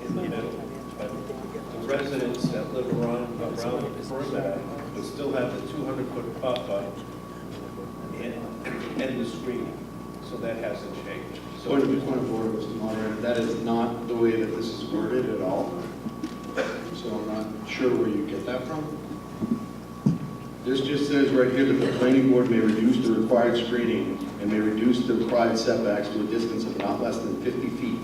in the middle. But the residents that live around the perimeter would still have the 200-foot buffer and the screening. So that hasn't changed. So Point of order, Mr. Moderator, that is not the way that this is worded at all. So I'm not sure where you get that from. This just says right here that the planning board may reduce the required screening and may reduce the required setbacks to a distance of not less than 50 feet,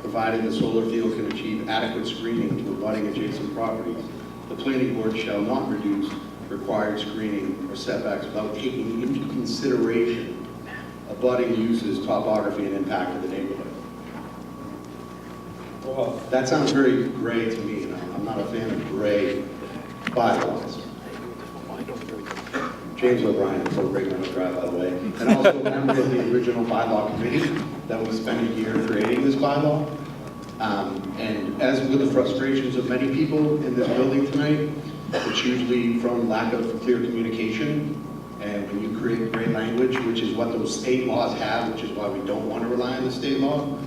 provided the solar field can achieve adequate screening to abutting adjacent properties. The planning board shall not reduce required screening or setbacks without taking into consideration abutting uses, topography, and impact of the neighborhood. Well, that sounds very gray to me, and I'm not a fan of gray bylaws. James O'Brien, so great on the drive, by the way, and also a member of the original bylaw committee that was spent a year creating this bylaw. And as with the frustrations of many people in this building tonight, it's usually from lack of clear communication. And when you create gray language, which is what those state laws have, which is why we don't want to rely on the state law,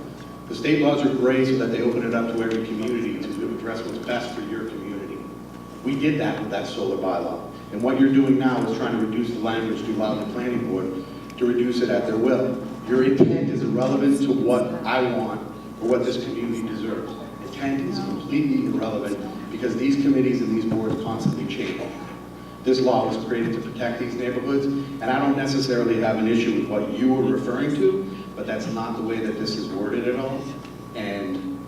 the state laws are gray so that they open it up to every community to address what's best for your community. We did that with that solar bylaw. And what you're doing now is trying to reduce the language to allow the planning board to reduce it at their will. Your intent is irrelevant to what I want or what this community deserves. Intent is completely irrelevant because these committees and these boards constantly change. This law was created to protect these neighborhoods, and I don't necessarily have an issue with what you were referring to, but that's not the way that this is worded at all. And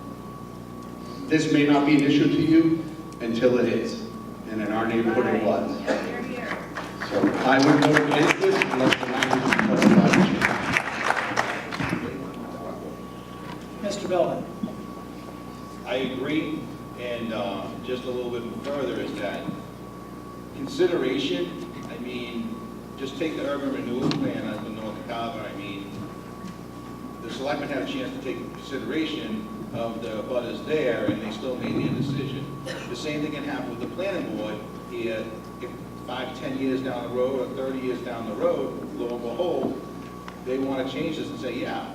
this may not be an issue to you until it is, and in our neighborhood it was. So I would vote against this unless the language is clarified. Mr. Belvin. I agree, and just a little bit further is that consideration, I mean, just take the urban renewal plan up in North Carver. I mean, the selectmen had a chance to take consideration of the butters there, and they still made their decision. The same thing can happen with the planning board here. If 5, 10 years down the road, or 30 years down the road, lo and behold, they want to change this and say, yeah,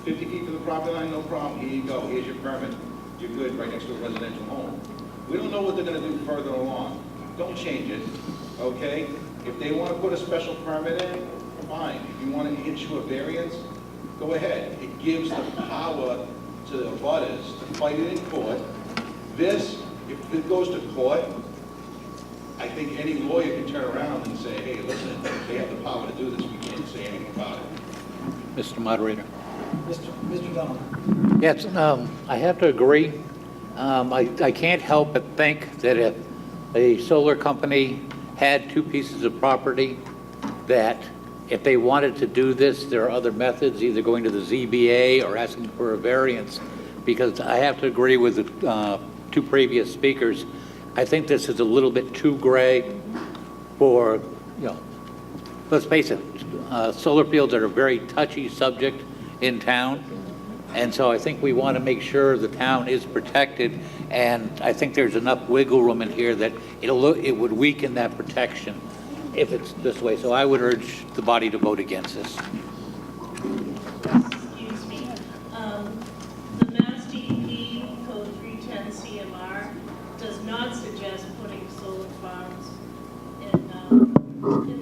50 feet from the property line, no problem, here you go, here's your permit, you're good, right next to a residential home. We don't know what they're going to do further along. Don't change it, okay? If they want to put a special permit in, fine. If you want to issue a variance, go ahead. It gives the power to the abutters to fight it in court. This, if it goes to court, I think any lawyer can turn around and say, hey, listen, they have the power to do this, we can't say anything about it. Mr. Moderator. Mr. Donovan. Yes, I have to agree. I can't help but think that if a solar company had two pieces of property, that if they wanted to do this, there are other methods, either going to the ZBA or asking for a variance, because I have to agree with the two previous speakers. I think this is a little bit too gray for, let's face it, solar fields are a very touchy subject in town. And so I think we want to make sure the town is protected, and I think there's enough wiggle room in here that it would weaken that protection if it's this way. So I would urge the body to vote against this. Excuse me. The Mass DEP Code 310 CMR does not suggest putting solar farms in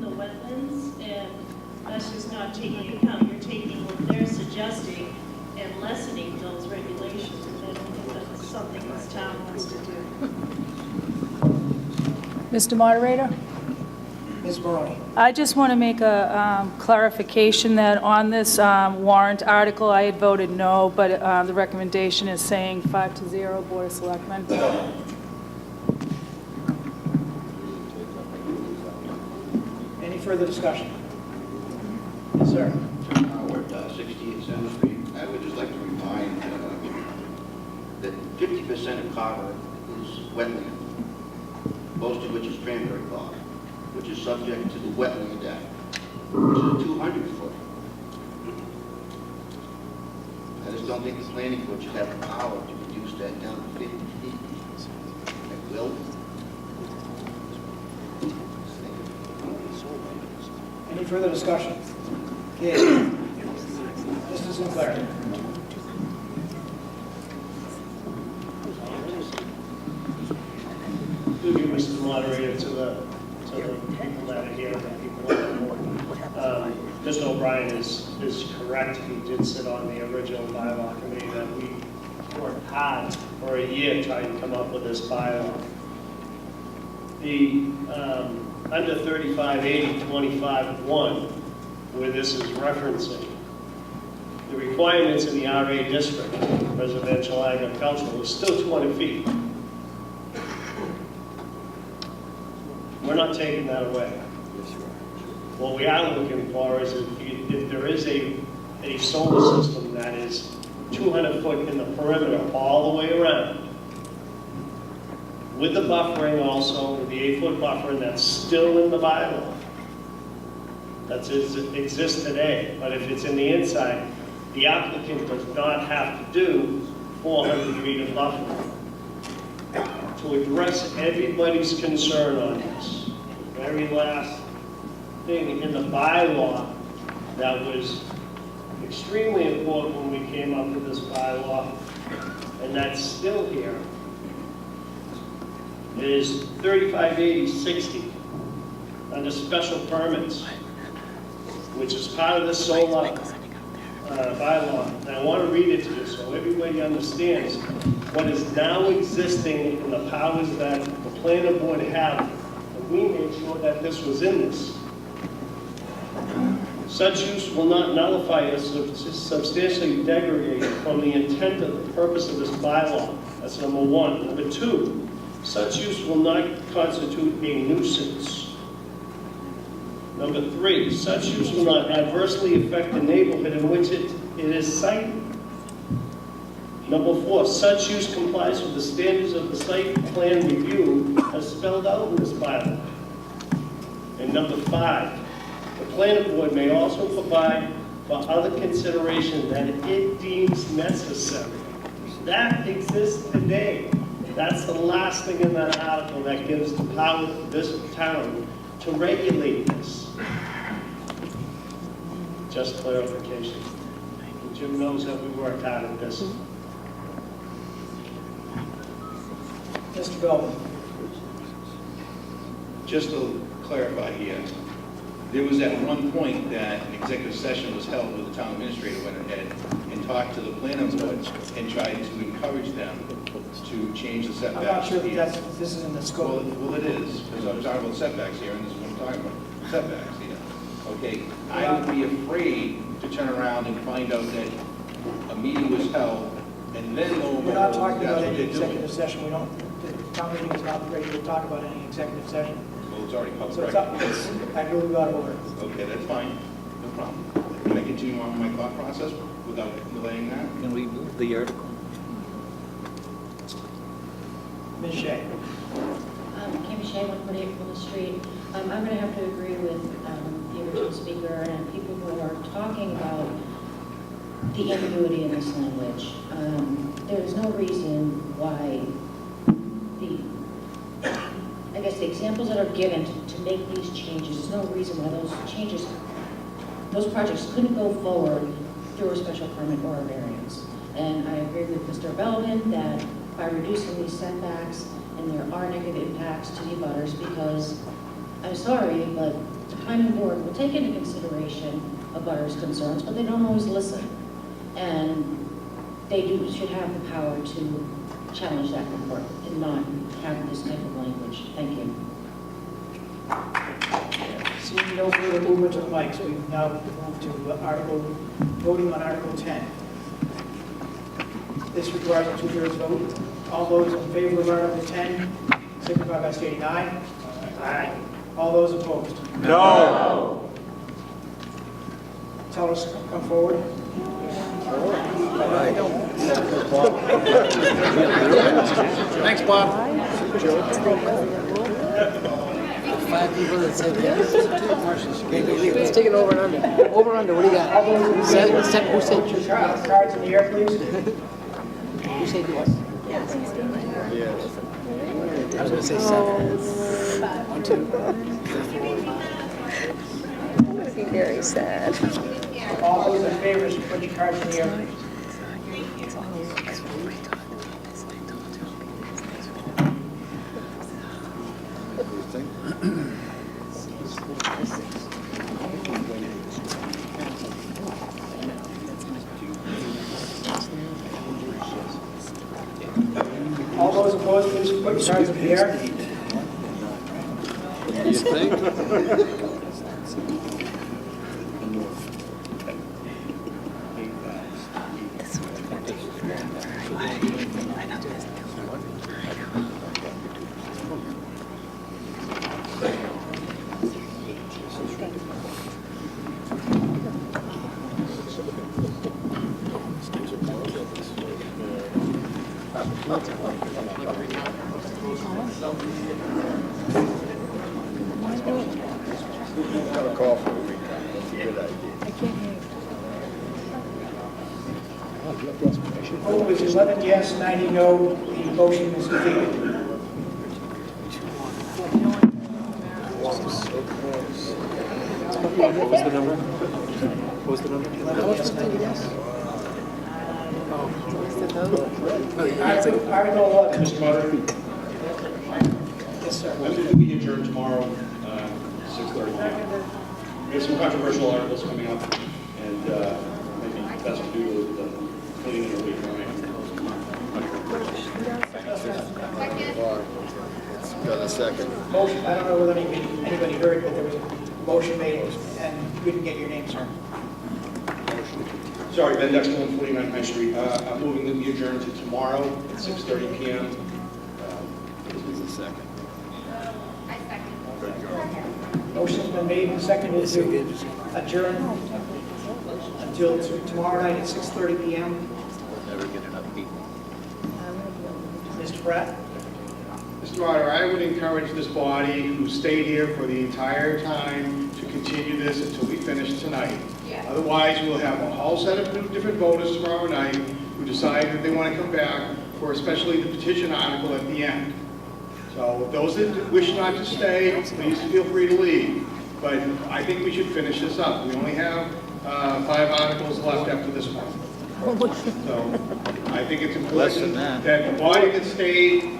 the wetlands, and that's just not taking into account. You're taking what they're suggesting and lessening those regulations, and I don't think that's something this town wants to do. Mr. Moderator? Ms. Barone. I just want to make a clarification that on this warrant article, I had voted no, but the recommendation is saying 5-0, Board of Selectmen. Any further discussion? Yes, sir. Howard, 68 Center Street. I would just like to remind that 50% of Carver is wetland, most of which is cranberry bog, which is subject to the Wetland Act, which is a 200-foot. I just don't think the planning board should have the power to reduce that down to 50 feet. It will. Any further discussion? Okay. Mr. Sinclair. Thank you, Mr. Moderator, to the people that are here, the people on the board. Mr. O'Brien is correct. He did sit on the original bylaw committee that we worked hard for a year trying to come up with this bylaw. The under 3580-25-1, where this is referencing, the requirements in the RA district, residential agricultural, is still 200 feet. We're not taking that away. What we are looking for is if there is a solar system that is 200 foot in the perimeter all the way around, with the buffering also, with the 8-foot buffering that's still in the bylaw, that exists today, but if it's in the inside, the applicant does not have to do 400 feet of buffering. To address everybody's concern on this, the very last thing in the bylaw that was extremely important when we came up with this bylaw, and that's still here, is 3580-60 under special permits, which is part of the solar bylaw. And I want to read it to you so everybody understands what is now existing and the powers that the planning board have. And we made sure that this was in this. Such use will not nullify or substantially degrade from the intent of the purpose of this bylaw. That's number one. Number two, such use will not constitute a nuisance. Number three, such use will not adversely affect the neighborhood in which it is sited. Number four, such use complies with the standards of the site plan review as spelled out in this bylaw. And number five, the planning board may also provide for other consideration that it deems necessary. That exists today. That's the last thing in that article that gives the power to this town to regulate this. Just clarification. Jim knows that we worked hard at this. Mr. Belvin. Just to clarify here, there was at one point that an executive session was held where the town administrator went ahead and talked to the planning board and tried to encourage them to change the I'm setbacks. not sure if here. this is in the Well, scope. well, it is, because I'm talking about setbacks here, and this is what I'm talking about, setbacks here. Okay, I would be afraid to turn around and find out that a meeting was held, and then lo and We're not behold, talking that's about what any they're doing. executive session. We don't, the town meeting is not ready to talk about any executive session. Well, it's already public So it's record. up, I believe we ought to order. Okay, that's fine, no problem. Can I continue on my thought process without delaying that? Can we move the article? Ms. Shea. Kim Shea, 148 Plymouth Street. I'm going to have to agree with the original speaker and people who are talking about the ambiguity in this language. There is no reason why I guess the examples that are given to make these changes, there's no reason why those projects couldn't go forward through a special permit or a variance. And I agree with Mr. Belvin that by reducing these setbacks, and there are negative impacts to the abutters, because, I'm sorry, but the planning board will take into consideration abutters' concerns, but they don't always listen. And they should have the power to challenge that report and not have this type of language. Thank you. Seeing no further movement to the mics, we now move to voting on Article 10. This requires a 2/3 vote. All those in favor of Article 10, signify by stating aye. Aye. All those opposed? No. Tell us, come forward. Thanks, Bob. 5 people that said yes. Let's take it over and under. Over and under, what do you got? Who said Cards in the air, please. Who said yes? I was going to say 7. 1, 2, 3, 4, 5. Very sad. All those in favor, put your cards in the air, please. All those opposed, please put your cards in the air. Do you think? Have a call for a week. That's a good idea. I can't hear you. Vote was 11 yes, 90 no. The motion is defeated. What was the number? What was the number? 11 yes, 90 yes. What's the vote? Article 11. Mr. Moderator, Yes, sir. I think we adjourn tomorrow, 6:30 p.m. We have some controversial articles coming up, and maybe best to do with the cleaning in a week, right? It's got a second. Motion, I don't know whether anybody heard, but there was a motion made, and we didn't get your name, sir. Sorry, Ben Dexter, 149 High Street. I'm moving that we adjourn to tomorrow at 6:30 p.m. There's a second. Motion's been made and seconded to adjourn until tomorrow night at 6:30 p.m. Never get enough people. Mr. Pratt? Mr. Moderator, I would encourage this body who stayed here for the entire time to continue this until we finish tonight. Otherwise, we'll have a whole set of different voters tomorrow night who decide that they want to come back for especially the petition article at the end. So those that wish not to stay, please feel free to leave. But I think we should finish this up. We only have 5 articles left after this one. So I think it's Less than important that. that the body that stayed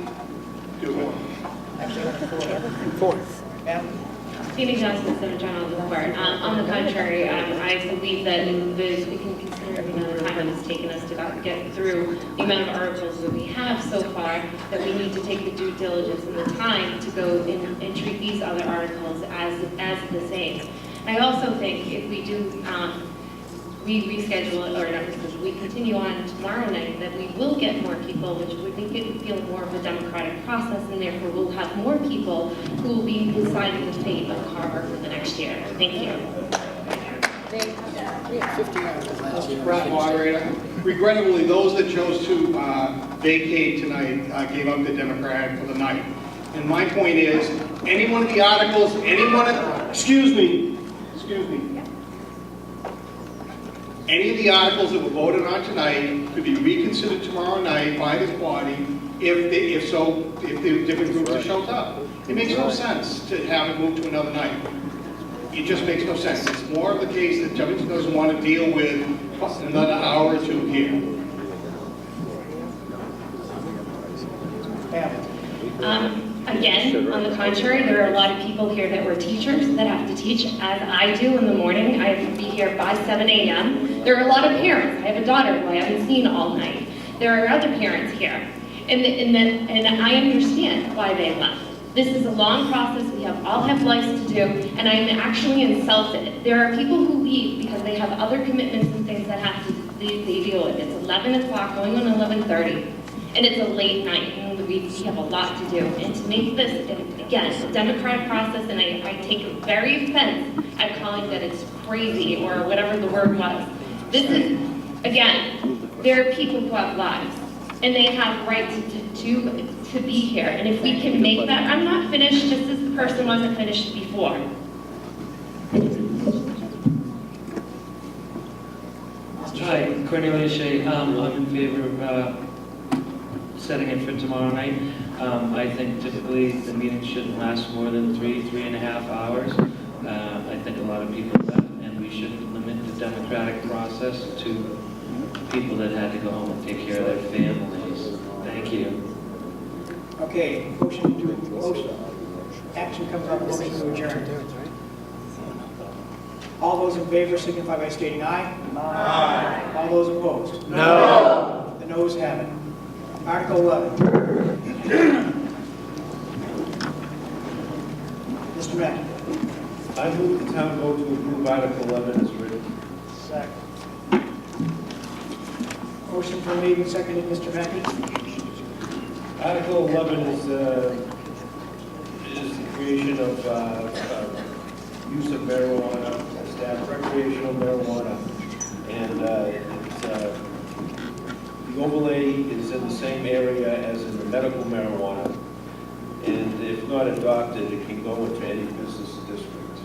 do it. Fourth. Ma'am? Stevie Johnson, Center General of the Court. On the contrary, I believe that we can consider another time on this it's taken us to get through the amount of articles that we have so far, that we need to take the due diligence and the time to go and treat these other articles as the same. I also think if we do, we reschedule it, or not reschedule, we continue on tomorrow night, that we will get more people, which would make it feel more of a democratic process, and therefore we'll have more people who will be deciding the fate of Carver for the next year. Thank you. Brad, moderator. Regrettably, those that chose to vacate tonight gave up the Democratic for the night. And my point is, any one of the articles, excuse me, any of the articles that were voted on tonight could be reconsidered tomorrow night by this body if the different groups are showed up. It makes no sense to have it moved to another night. It just makes no sense. It's more of the case that Jefferson doesn't want to deal with another hour or two here. Again, on the contrary, there are a lot of people here that were teachers that have to teach, as I do in the morning. I have to be here by 7 a.m. There are a lot of parents. I have a daughter who I haven't seen all night. There are other parents here. And I understand why they left. This is a long process. We all have lives to do, and I'm actually insulted. There are people who leave because they have other commitments and things that they deal with. It's 11 o'clock, going on 11:30, and it's a late night, and we have a lot to do. And to make this, again, a democratic process, and I take very offense at calling that it's crazy or whatever the word was. This is, again, there are people who have lives, and they have rights to be here. And if we can make that, I'm not finished just as the person wasn't finished before. Hi, Cornelia Shea. I'm in favor of setting it for tomorrow night. I think typically the meeting shouldn't last more than 3.5 hours. I think a lot of people left, and we shouldn't limit the democratic process to people that had to go home and take care of their families. Thank you. Okay, motion. Action comes on motion to adjourn. All those in favor signify by stating aye. Aye. All those opposed? No. The noes have it. Article 11. Mr. Mackey. I move the town vote to approve Article 11 as written. Second. Motion for made and seconded, Mr. Mackey. Article 11 is the creation of use of marijuana, staff recreational marijuana, and the overlay is in the same area as in the medical marijuana, and if not adopted, it can go into any business district.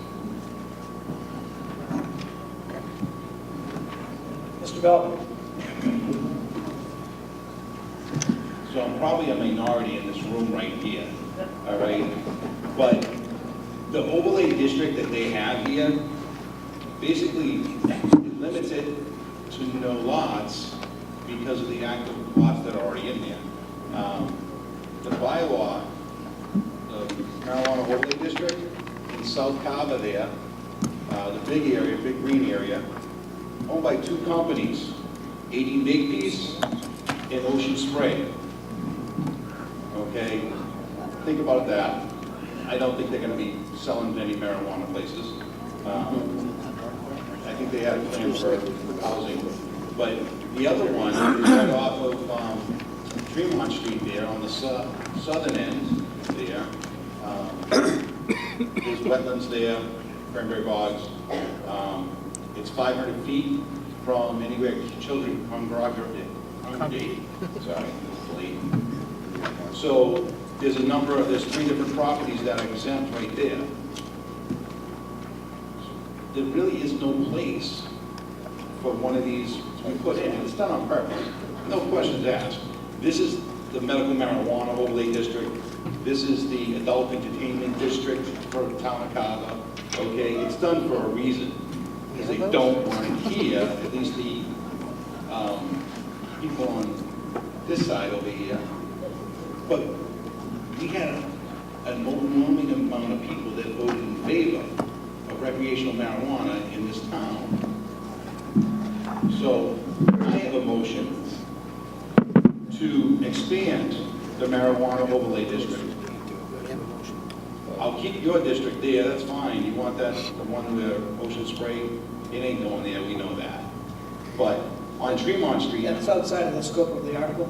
Mr. Belvin. So I'm probably a minority in this room right here, all right? But the overlay district that they have here, basically it limits it to no lots because of the active lots that are already in there. The bylaw, the marijuana overlay district in South Carver there, the big area, big green area, owned by two companies, 80 Makepeace and Ocean Spray. Okay, think about that. I don't think they're going to be selling to any marijuana places. I think they had a plan for housing. But the other one is right off of Tremont Street there on the southern end there. There's wetlands there, cranberry bogs. It's 500 feet from anywhere children congregate. Sorry, late. So there's there's 3 different properties that are exempt right there. There really is no place for one of these to be put in. It's done on purpose. No questions asked. This is the medical marijuana overlay district. This is the adult entertainment district for the town of Carver. Okay, it's done for a reason. Because they don't want to hear, at least the people on this side over here. But we had an overwhelming amount of people that voted in favor of recreational marijuana in this town. So I have a motion to expand the marijuana overlay district. I'll keep your district there, that's fine. You want that, the one where Ocean Spray, it ain't going there, we know that. But on Tremont Street. That's outside of the scope of the article?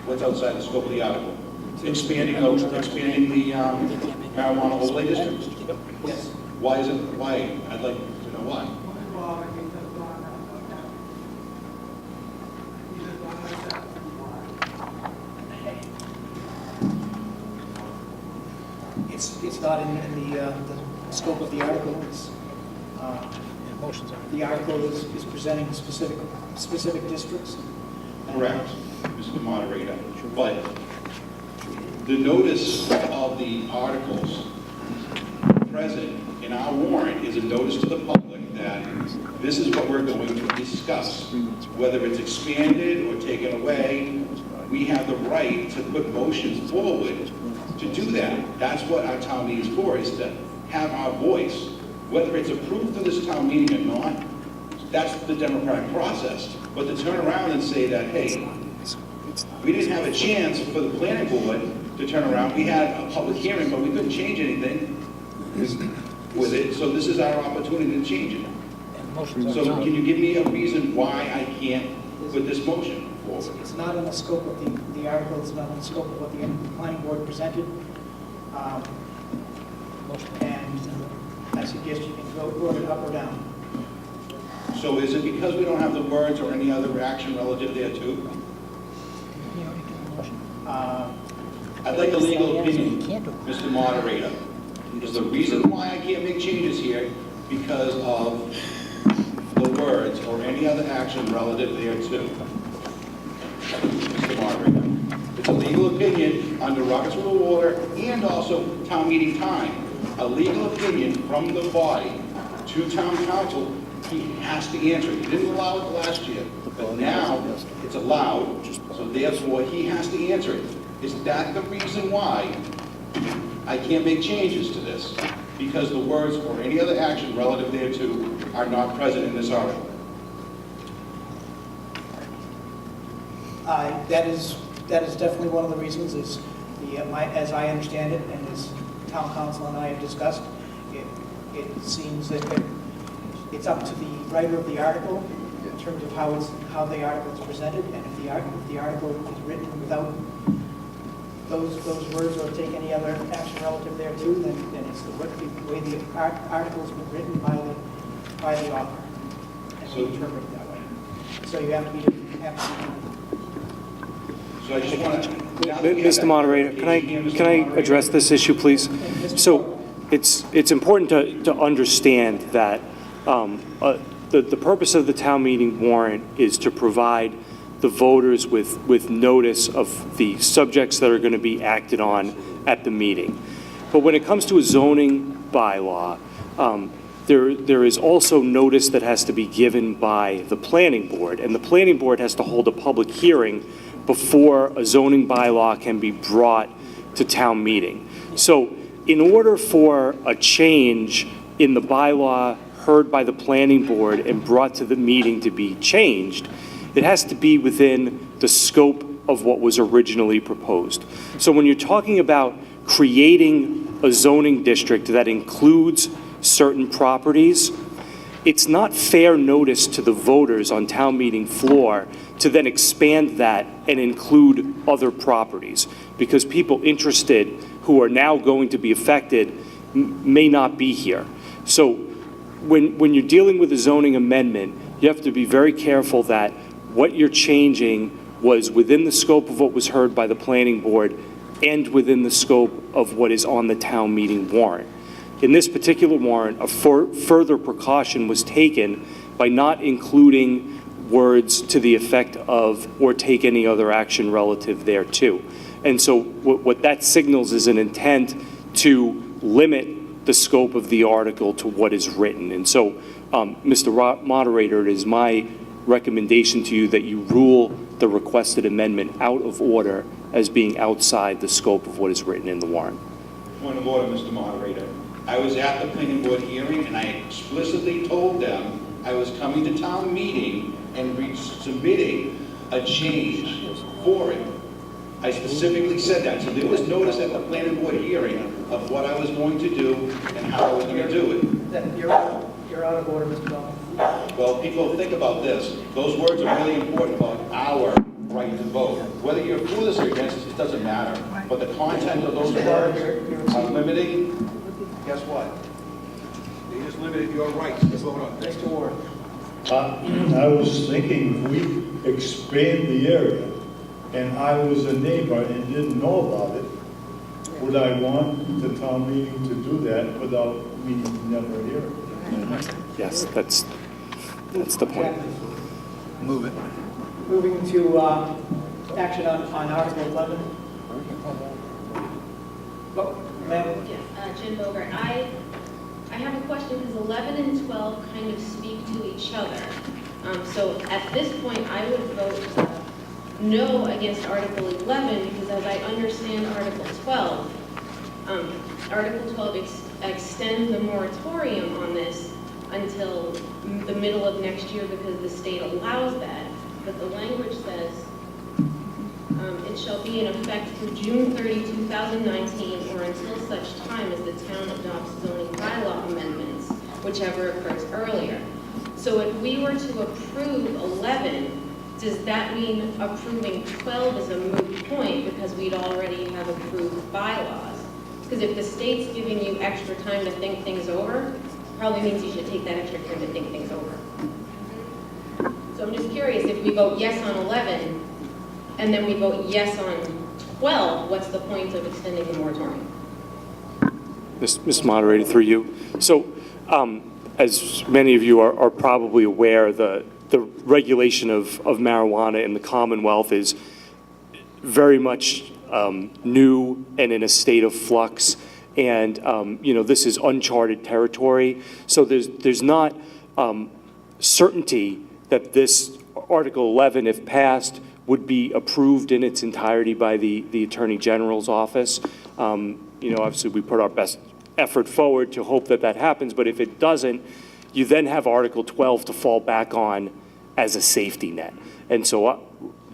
What's outside the scope of the article? Expanding the marijuana overlay district? Yes. Why is it, why? I'd like to know why. It's not in the scope of the article. It's, the article is presenting specific districts. Correct, Mr. Moderator. But the notice of the articles present in our warrant is a notice to the public that this is what we're going to discuss. Whether it's expanded or taken away, we have the right to put motions forward to do that. That's what our town meeting is for, is to have our voice. Whether it's approved for this town meeting or not, that's the democratic process. But to turn around and say that, hey, we didn't have a chance for the planning board to turn around. We had a public hearing, but we couldn't change anything with it, so this is our opportunity to change it. So can you give me a reason why I can't put this motion forward? It's not in the scope of the article, it's not in the scope of what the planning board presented. And I suggest you can vote it up or down. So is it because we don't have the words or any other action relative there too? I'd like a legal opinion, Mr. Moderator. Is the reason why I can't make changes here because of the words or any other action relative there too? Mr. Moderator. It's a legal opinion under Robert's Rule of Order and also town meeting time. A legal opinion from the body to town council, he has to answer it. He didn't allow it last year, but now it's allowed, so therefore he has to answer it. Is that the reason why I can't make changes to this? Because the words or any other action relative thereto are not present in this article? That is definitely one of the reasons, is as I understand it, and as town council and I have discussed, it seems that it's up to the writer of the article in terms of how the article is presented, and if the article is written without those words or take any other action relative thereto, then it's the way the article's been written by the author, and we interpret it that way. So you have to be. So I just want to... Mr. Moderator, can I address this issue, please? So it's important to understand that the purpose of the town meeting warrant is to provide the voters with notice of the subjects that are going to be acted on at the meeting. But when it comes to a zoning bylaw, there is also notice that has to be given by the planning board, and the planning board has to hold a public hearing before a zoning bylaw can be brought to town meeting. So in order for a change in the bylaw heard by the planning board and brought to the meeting to be changed, it has to be within the scope of what was originally proposed. So when you're talking about creating a zoning district that includes certain properties, it's not fair notice to the voters on town meeting floor to then expand that and include other properties, because people interested who are now going to be affected may not be here. So when you're dealing with a zoning amendment, you have to be very careful that what you're changing was within the scope of what was heard by the planning board and within the scope of what is on the town meeting warrant. In this particular warrant, a further precaution was taken by not including words to the effect of, or take any other action relative thereto. And so what that signals is an intent to limit the scope of the article to what is written. And so, Mr. Moderator, it is my recommendation to you that you rule the requested amendment out of order as being outside the scope of what is written in the warrant. Point of order, Mr. Moderator. I was at the planning board hearing, and I explicitly told them I was coming to town meeting and submitting a change for it. I specifically said that, so there was notice at the planning board hearing of what I was going to do and how I was going to do it. Then you're out of order, Mr. Bellman. Well, people, think about this. Those words are really important about our right to vote. Whether you're for this or against this, it doesn't matter. But the content of those words are limiting, guess what? They just limited your rights to vote on this. Mr. Ward. I was thinking if we expand the area and I was a neighbor and didn't know about it, would I want the town meeting to do that without me never hearing? Yes, that's the point. Move it. Moving to action on Article 11. Oh, ma'am. Yes, Jen Bogart. I have a question because 11 and 12 kind of speak to each other. So at this point, I would vote no against Article 11 because as I understand Article 12, Article 12 extends the moratorium on this until the middle of next year because the state allows that. But the language says it shall be in effect through June 30, 2019, or until such time as the town adopts zoning bylaw amendments, whichever occurs earlier. So if we were to approve 11, does that mean approving 12 is a moot point because we'd already have approved bylaws? Because if the state's giving you extra time to think things over, probably means you should take that extra time to think things over. So I'm just curious, if we vote yes on 11, and then we vote yes on 12, what's the point of extending the moratorium? Ms. Moderator, through you. So, as many of you are probably aware, the regulation of marijuana in the Commonwealth is very much new and in a state of flux. And, this is uncharted territory. So there's not certainty that this Article 11, if passed, would be approved in its entirety by the Attorney General's office. Obviously we put our best effort forward to hope that that happens, but if it doesn't, you then have Article 12 to fall back on as a safety net. And so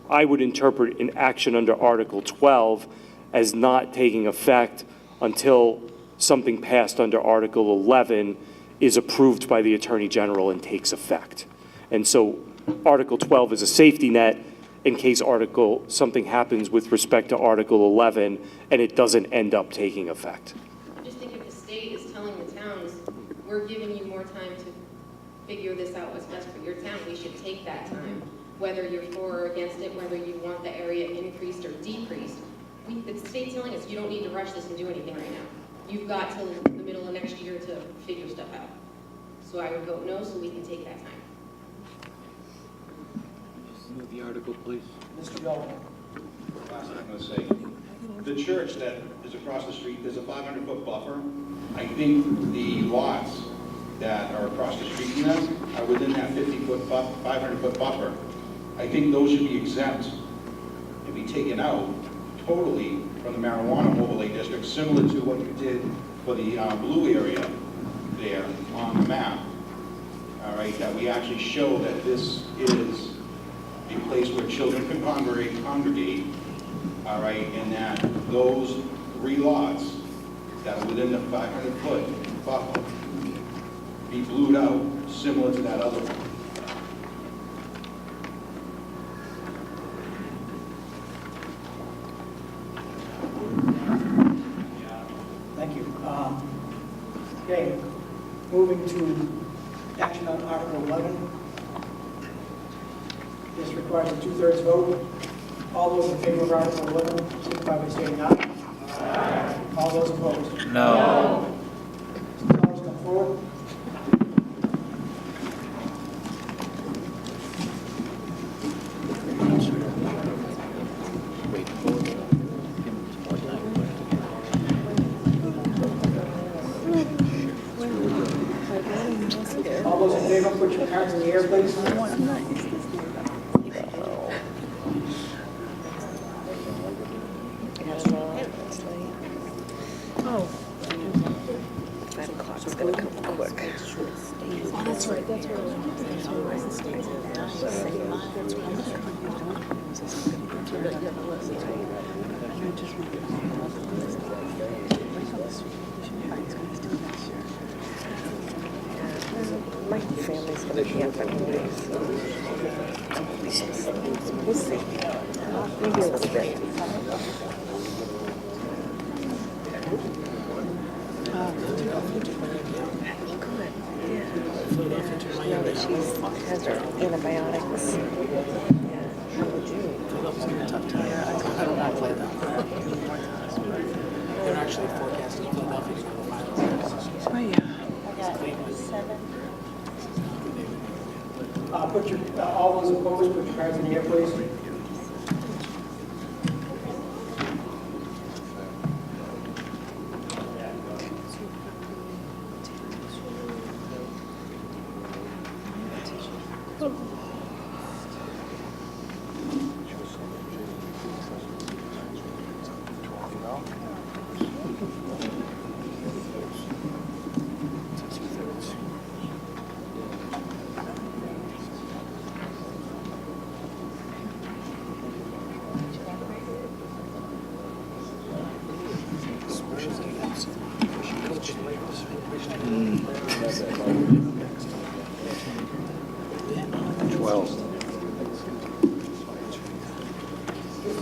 I would interpret an action under Article 12 as not taking effect until something passed under Article 11 is approved by the Attorney General and takes effect. And so Article 12 is a safety net in case something happens with respect to Article 11 and it doesn't end up taking effect. I just think if the state is telling the towns, we're giving you more time to figure this out what's best for your town, we should take that time. Whether you're for or against it, whether you want the area increased or decreased. The state's telling us you don't need to rush this and do anything right now. You've got till the middle of next year to figure stuff out. So I would vote no so we can take that time. Move the article, please. Mr. Bellman. Last thing I'm going to say, the church that is across the street, there's a 500-foot buffer. I think the lots that are across the street from them are within that 50-foot, 500-foot buffer. I think those should be exempt and be taken out totally from the marijuana overlay district, similar to what you did for the blue area there on the map. All right, that we actually show that this is a place where children can congregate, all right, and that those 3 lots that are within the 500-foot buffer be blued out, similar to that other one. Thank you. Okay, moving to action on Article 11. This requires a 2/3 vote. All those in favor of Article 11, signify by saying aye. Aye. All those opposed? No. Mr. Thomas, come forward. All those in favor, put your cards in the air, please. My family's gonna be up in days. We'll see. Maybe a little bit. Good, yeah. Now that she has her antibiotics. Yeah, how would you? I don't want to play them. They're actually forecasting Philadelphia to go to the finals. Oh, yeah. All those opposed, put your cards in the air, please.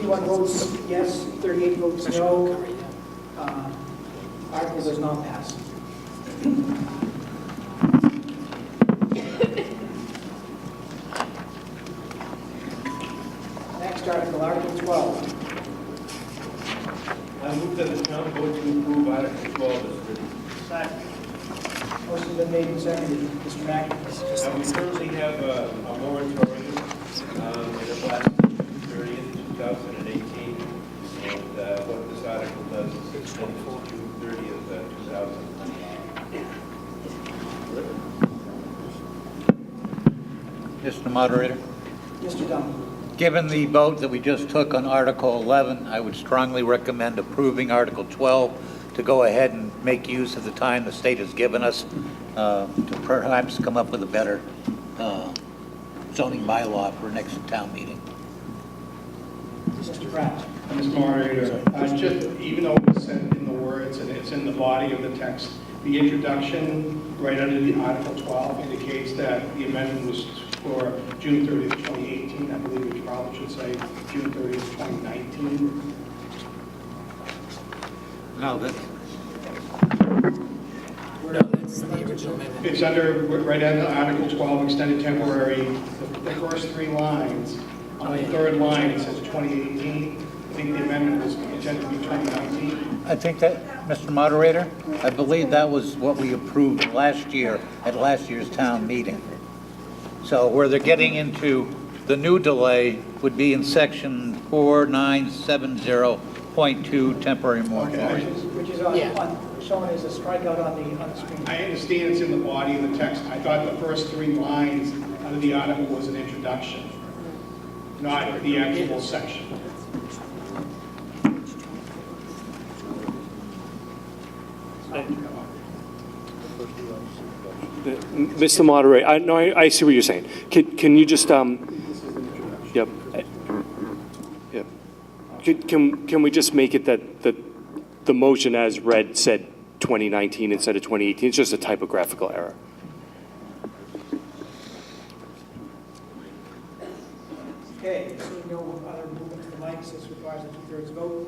Votes yes, 38 votes no. Article does not pass. Next article, Article 12. I move that the town vote to approve Article 12 as written. Second. Motion's been made and seconded. Mr. Mackey. We currently have a moratorium that will last to 30th, 2018. And what this article does is extend it to June 30th, 2019. Mr. Moderator, Mr. Dunn. given the vote that we just took on Article 11, I would strongly recommend approving Article 12 to go ahead and make use of the time the state has given us to perhaps come up with a better zoning bylaw for next town meeting. Mr. Pratt. Mr. Moderator, just even though it's said in the words and it's in the body of the text, the introduction right under the Article 12 indicates that the amendment was for June 30th, 2018. I believe it probably should say June 30th, 2019. No, that. No, that's the original amendment. It's under, right under Article 12, extended temporary, the first three lines. On the third line, it says 2018. I think the amendment was intended to be 2019. I think that, Mr. Moderator, I believe that was what we approved last year at last year's town meeting. So where they're getting into the new delay would be in section 4970.2 temporary moratorium. Which is shown as a strikeout on the screen. I understand it's in the body of the text. I thought the first three lines under the article was an introduction, not the actual section. Mr. Moderator, I see what you're saying. Can you just, yep. Yep. Can we just make it that the motion as read said 2019 instead of 2018? It's just a typographical error. Okay, seeing no other movement to the mics, this requires a two-thirds vote.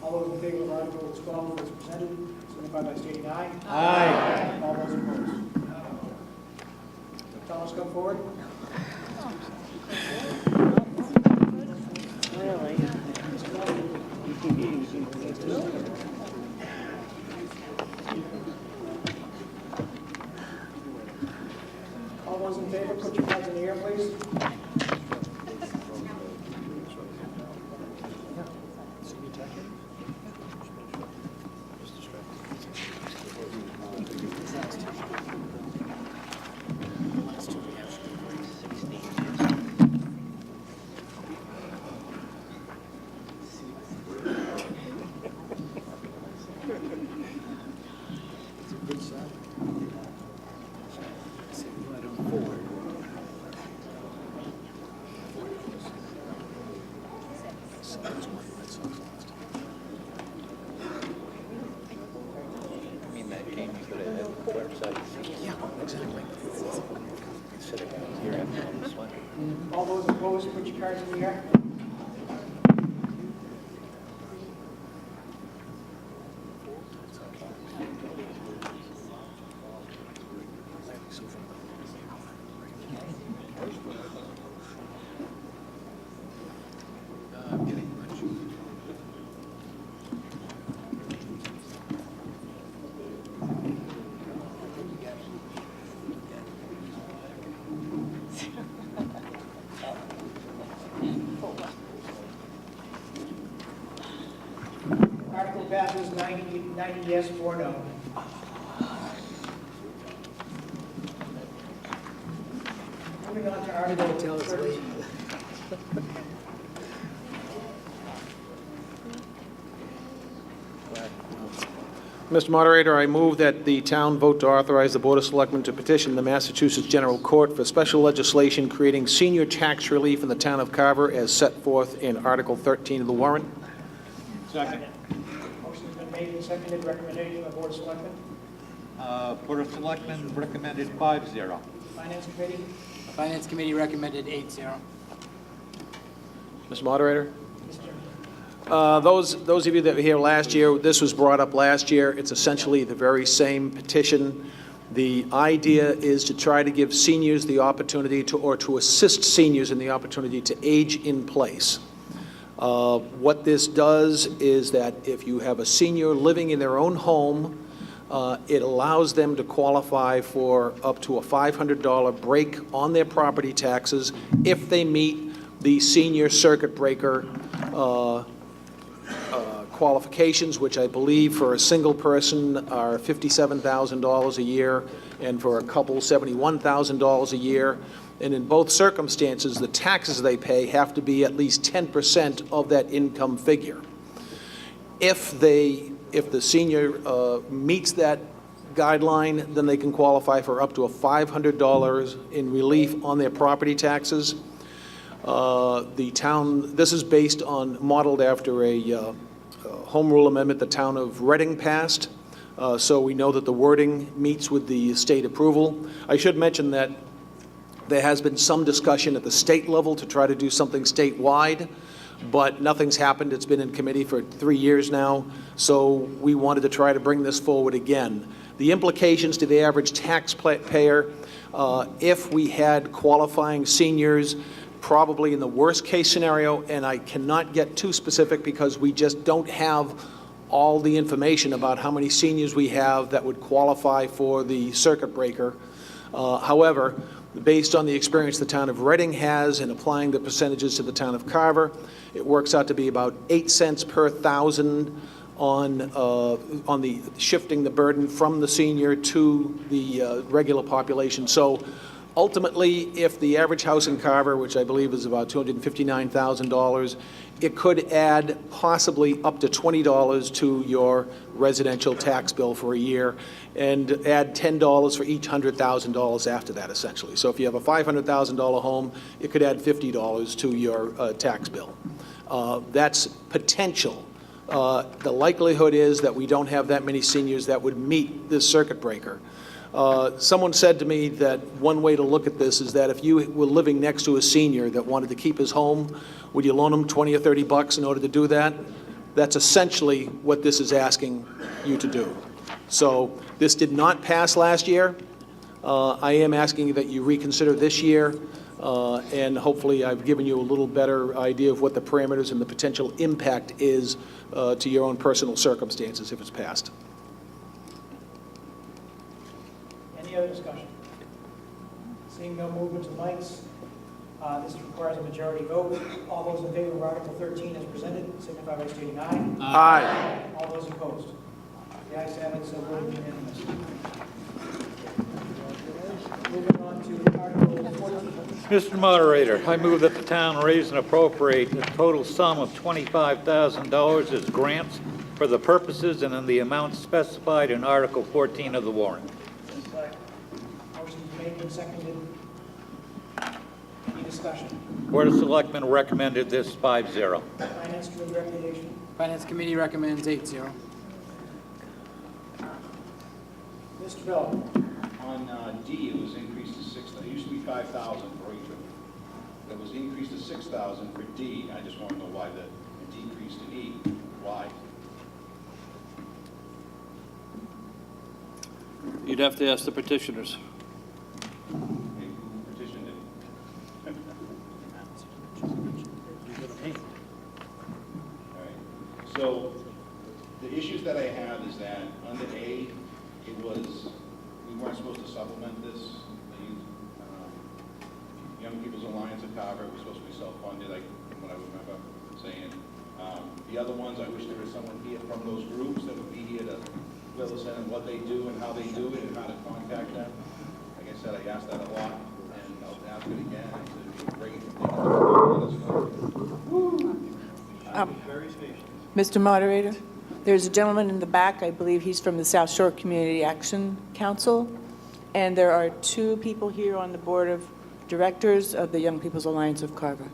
All those in favor of Article 12 as presented, signify by stating aye. Aye. All those opposed. Thomas, come forward. Really? All those in favor, put your hands in the air, please. I mean, that came, you could have had the website. Yeah, exactly. Instead of here on this one. All those opposed, put your cards in the air. Article passes 90 yes, 4 no. Moving on to Article 13. Mr. Moderator, I move that the town vote to authorize the Board of Selectmen to petition the Massachusetts General Court for special legislation creating senior tax relief in the town of Carver as set forth in Article 13 of the warrant. Second. Motion's been made and seconded. Recommendation of the Board of Selectmen. Board of Selectmen recommended 5-0. Finance Committee. The Finance Committee recommended 8-0. Mr. Moderator? Those of you that were here last year, this was brought up last year. It's essentially the very same petition. The idea is to try to give seniors the opportunity to, or to assist seniors in the opportunity to age in place. What this does is that if you have a senior living in their own home, it allows them to qualify for up to a $500 break on their property taxes if they meet the senior circuit breaker qualifications, which I believe for a single person are $57,000 a year, and for a couple, $71,000 a year. And in both circumstances, the taxes they pay have to be at least 10% of that income figure. If the senior meets that guideline, then they can qualify for up to a $500 in relief on their property taxes. The town, this is based on, modeled after a home rule amendment the town of Reading passed, so we know that the wording meets with the state approval. I should mention that there has been some discussion at the state level to try to do something statewide, but nothing's happened. It's been in committee for 3 years now, so we wanted to try to bring this forward again. The implications to the average taxpayer, if we had qualifying seniors, probably in the worst case scenario, and I cannot get too specific because we just don't have all the information about how many seniors we have that would qualify for the circuit breaker. However, based on the experience the town of Reading has in applying the percentages to the town of Carver, it works out to be about 8 cents per thousand on the shifting the burden from the senior to the regular population. So ultimately, if the average house in Carver, which I believe is about $259,000, it could add possibly up to $20 to your residential tax bill for a year, and add $10 for each $100,000 after that, essentially. So if you have a $500,000 home, it could add $50 to your tax bill. That's potential. The likelihood is that we don't have that many seniors that would meet this circuit breaker. Someone said to me that one way to look at this is that if you were living next to a senior that wanted to keep his home, would you loan him 20 or 30 bucks in order to do that? That's essentially what this is asking you to do. So this did not pass last year. I am asking that you reconsider this year, and hopefully I've given you a little better idea of what the parameters and the potential impact is to your own personal circumstances if it's passed. Any other discussion? Seeing no movement to mics, this requires a majority vote. All those in favor of Article 13 as presented, signify by stating aye. Aye. All those opposed? The ayes have it, so voted unanimous. Moving on to Article 14. Mr. Moderator, I move that the town raise and appropriate a total sum of $25,000 as grants for the purposes and in the amounts specified in Article 14 of the warrant. Motion's made and seconded. Any discussion? Board of Selectmen recommended this 5-0. Finance Committee recommendation? Finance Committee recommends 8-0. Mr. Bell? On D, it was increased to 6,000. It used to be 5,000 for each of them. It was increased to 6,000 for D. I just want to know why the decrease to E. Why? You'd have to ask the petitioners. Who petitioned it? All right. So the issues that I have is that under A, it was, we weren't supposed to supplement this. The Young People's Alliance of Carver was supposed to be self-funded, like from what I remember saying. The other ones, I wish there was someone here from those groups that would be here to fill us in on what they do and how they do it and how to contact them. Like I said, I asked that a lot, and I'll ask it again. It'd be great if they could let us know. Mr. Moderator, there's a gentleman in the back, I believe he's from the South Shore Community Action Council, and there are 2 people here on the Board of Directors of the Young People's Alliance of Carver.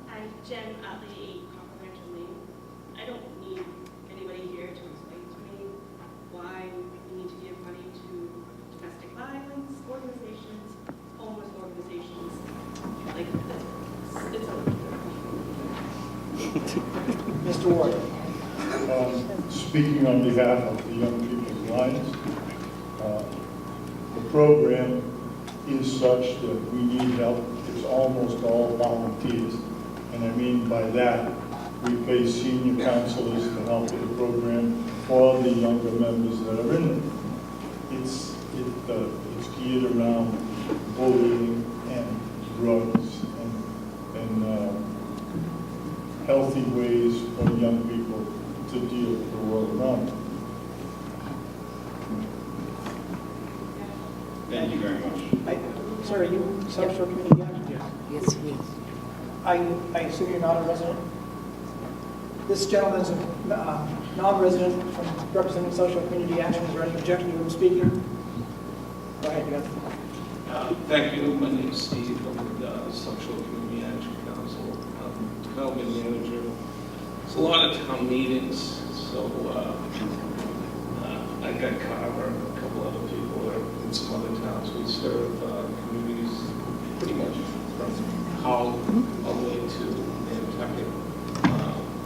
I'm Jen Utley, Comprehensive Lane. I don't need anybody here to explain to me why we need to give money to domestic violence organizations, homeless organizations. Like, it's Mr. Ward? Speaking on behalf of the Young People's Alliance, the program is such that we need help. It's almost all volunteers. And I mean by that, we pay senior counselors to help with the program for the younger members that are in it. It's geared around bullying and drugs and healthy ways for young people to deal with the world around them. Thank you very much. Sir, are you South Shore Community Action? Yes, he is. I assume you're not a resident? This gentleman's a non-resident from representing South Shore Community Action. Is there any objection to him speaking? Go ahead, Jeff. Thank you. My name is Steve. I'm with South Shore Community Action Council, development manager. It's a lot of town meetings, so I got Carver, a couple other people are in some other towns. We serve communities pretty much from Hull all the way to Nantucket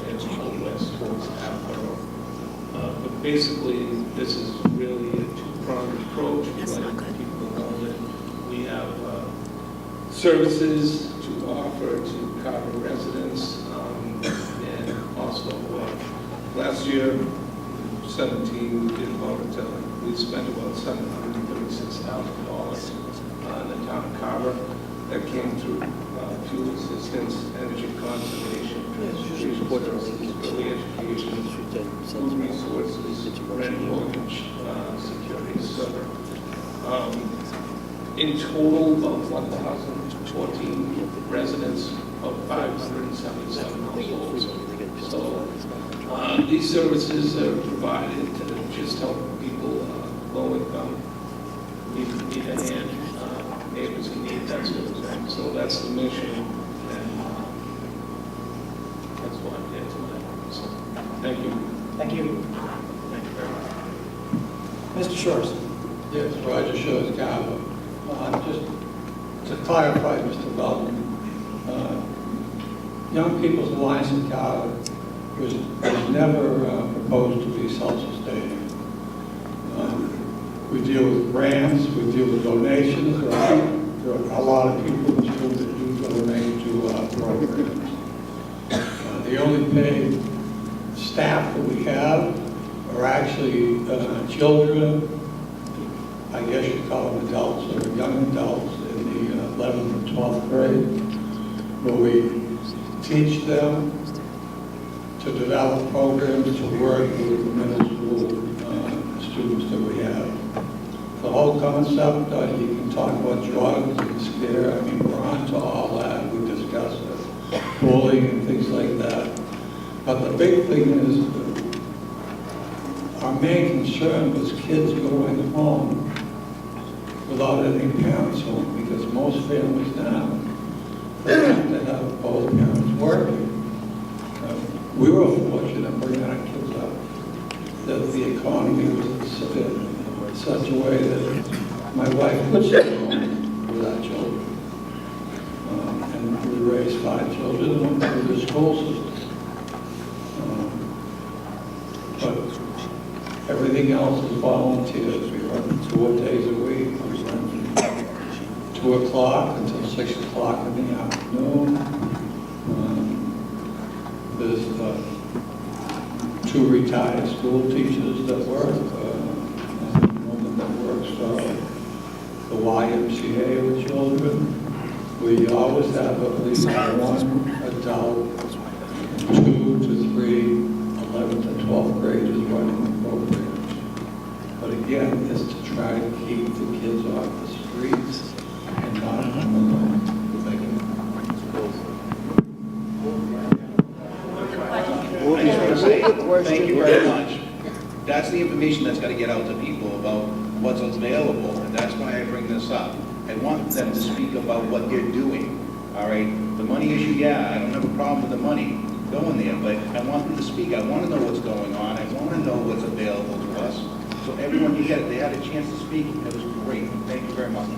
and west towards Attleboro. But basically, this is really a two-pronged approach. We let people know that we have services to offer to Carver residents, and also last year, 17, we spent about $736,000 in the town of Carver. That came through fuel assistance, energy conservation, transportation services, early education, food resources, rent, mortgage, security, etc. In total, about 1,014 residents of 577 households. So these services are provided to just help people low income, need a hand, neighbors in need, that sort of thing. So that's the mission, and that's why I'm here tonight. So thank you. Thank you. Thank you very much. Mr. Shores. Yes, Roger Shores, Carver. Just to clarify, Mr. Belton, Young People's Alliance of Carver was never proposed to be self-sustaining. We deal with grants, we deal with donations. There are a lot of people in this room that do donate to programs. The only paid staff that we have are actually children, I guess you call them adults or young adults in the 11th and 12th grade, where we teach them to develop programs to work with the middle school students that we have. The whole concept, you can talk about drugs and scare, I mean, we're on to all that, we discussed it, bullying and things like that. But the big thing is, our main concern was kids going home with without any parents home, because most families now, they have to have both parents working. We were fortunate bringing our kids up, that the economy was in such a way that my wife could stay home with our children. And we raised 5 children and went through the school system. But everything else is volunteers. We run 4 days a week. We run from 2 o'clock until 6 o'clock in the afternoon. There's 2 retired school teachers that work, and a woman that works for the YMCA with children. We always have at least 1 adult, 2 to 3 11th and 12th graders running the programs. But again, it's to try to keep the kids off the streets and not home alone. I just want to say, thank you very much. That's the information that's got to get out to people about what's available, and that's why I bring this up. I want them to speak about what they're doing, all right? The money issue, yeah, I don't have a problem with the money going there, but I want them to speak. I want to know what's going on. I want to know what's available to us. So everyone, they had a chance to speak. It was great. Thank you very much.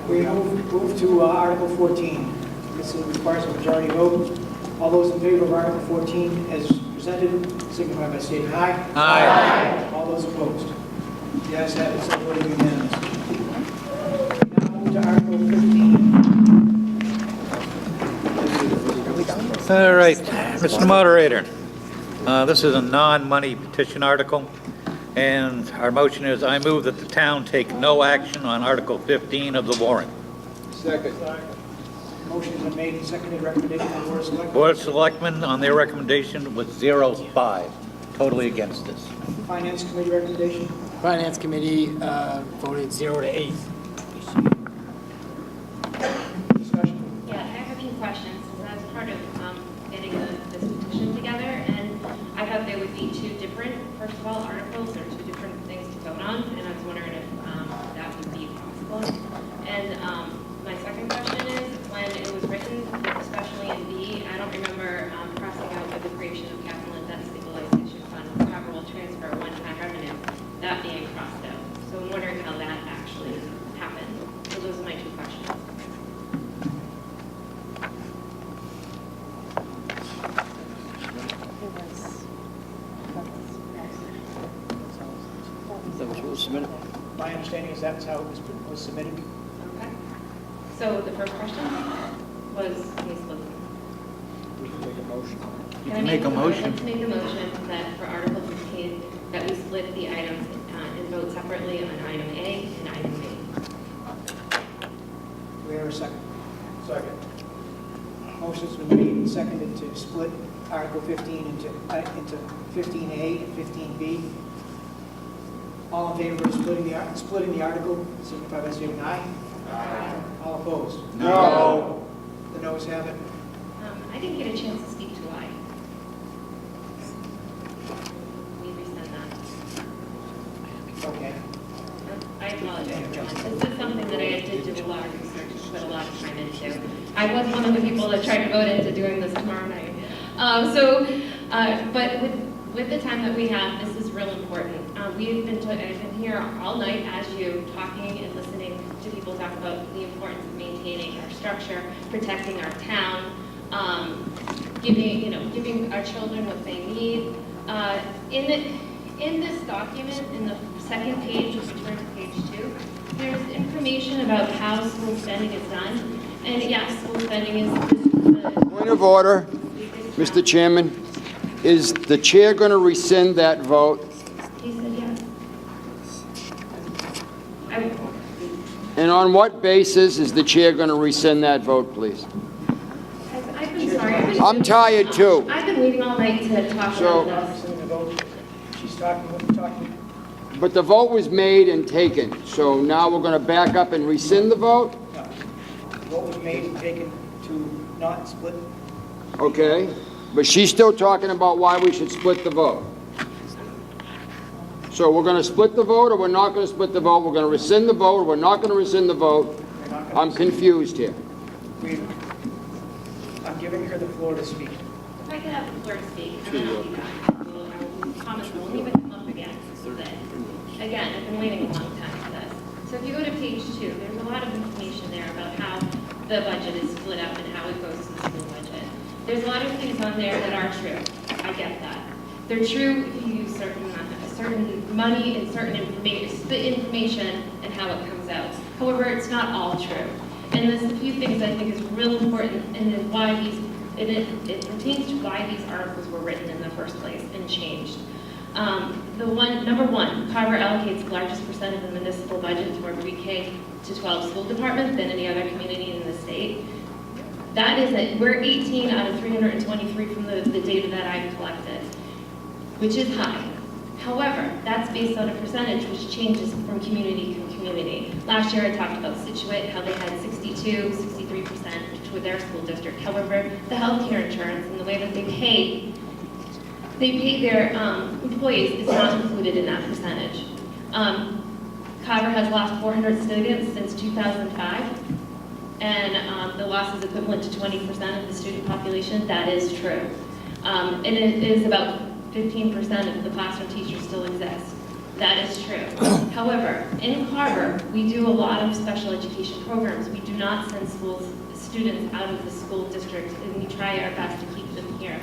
We move to Article 14. This requires a majority vote. All those in favor of Article 14 as presented, signify by stating aye. Aye. All those opposed? The ayes have it, so voted unanimous. Now move to Article 15. All right, Mr. Moderator, this is a non-money petition article, and our motion is, I move that the town take no action on Article 15 of the warrant. Second. Motion has been made and seconded. Recommendation of the Board of Selectmen. Board of Selectmen, on their recommendation, was 0-5, totally against this. Finance Committee recommendation. Finance Committee voted 0 to 8. Discussion. Yeah, I have a few questions. As part of getting this petition together, and I thought there would be 2 different, first of all, articles or 2 different things to vote on, and I was wondering if that would be possible. And my second question is, when it was written, especially in B, I don't remember crossing out with the creation of capital and debt stabilization fund, capital transfer, one-time revenue, that being crossed out. So I'm wondering how that actually happened. So those are my 2 questions. That was what was submitted. My understanding is that's how it was submitted. Okay. So the first question was, We can make a motion. You can make a motion. Let's make a motion that for Article 15, that we split the items and vote separately on item A and item B. Do we have a second? Second. Motion's been made and seconded to split Article 15 into 15A and 15B. All in favor of splitting the article, signify by saying aye. Aye. All opposed? No. The noes have it. I didn't get a chance to speak to why. We resend that. Okay. I apologize, John. This is something that I did do a lot of research and put a lot of time into. I was one of the people that tried to vote into doing this tomorrow night. But with the time that we have, this is real important. I've been here all night as you, talking and listening to people talk about the importance of maintaining our structure, protecting our town, giving our children what they need. In this document, in the second page, if you turn to page 2, there's information about how school spending is done. And yes, school spending is Point of order, Mr. Chairman. Is the chair going to rescind that vote? He said yes. And on what basis is the chair going to rescind that vote, please? I've been sorry. I'm tired, too. I've been waiting all night to talk So- about this. She's talking. But the vote was made and taken, so now we're going to back up and rescind the vote? No. What was made and taken to not split? Okay, but she's still talking about why we should split the vote. So we're going to split the vote, or we're not going to split the vote? We're going to rescind the vote, or we're not going to rescind the vote? I'm confused here. I'm giving her the floor to speak. If I could have the floor to speak, and then I'll be back. Comments will only come up again today. Again, I've been waiting a long time for this. So if you go to page 2, there's a lot of information there about how the budget is split up and how it goes to the school budget. There's a lot of things on there that are true. I get that. They're true if you use certain money and certain information and how it comes out. However, it's not all true. And there's a few things I think is real important, and then why it pertains to why these articles were written in the first place and changed. Number one, Carver allocates the largest percent of the municipal budget toward pre-K to 12 school departments than any other community in the state. That is it. We're 18 out of 323 from the data that I've collected, which is high. However, that's based on a percentage which changes from community to community. Last year I talked about Situate, how they had 62, 63% with their school district. However, the healthcare insurance and the way that they pay their employees is not included in that percentage. Carver has lost 400 students since 2005, and the loss is equivalent to 20% of the student population. That is true. And it is about 15% of the classroom teachers still exist. That is true. However, in Carver, we do a lot of special education programs. We do not send students out of the school district, and we try our best to keep them here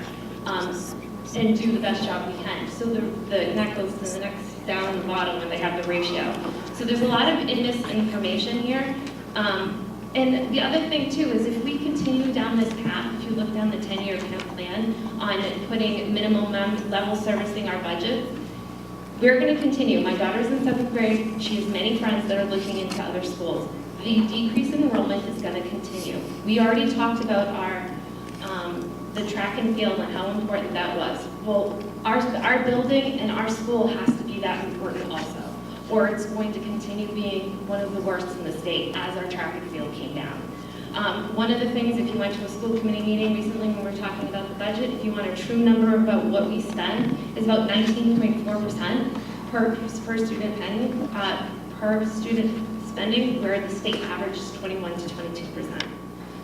and do the best job we can. So that goes to the next down the bottom when they have the ratio. So there's a lot of misinformation here. And the other thing too is if we continue down this path, if you look down the 10-year plan on putting minimum level servicing our budget, we're going to continue. My daughter's in 7th grade. She has many friends that are looking into other schools. The decrease in enrollment is going to continue. We already talked about the track and field and how important that was. Well, our building and our school has to be that important also, or it's going to continue being one of the worst in the state as our track and field came down. One of the things, if you went to a school committee meeting recently when we were talking about the budget, if you want a true number about what we spend, is about 19.4% per student penny, per student spending, where the state average is 21 to 22%.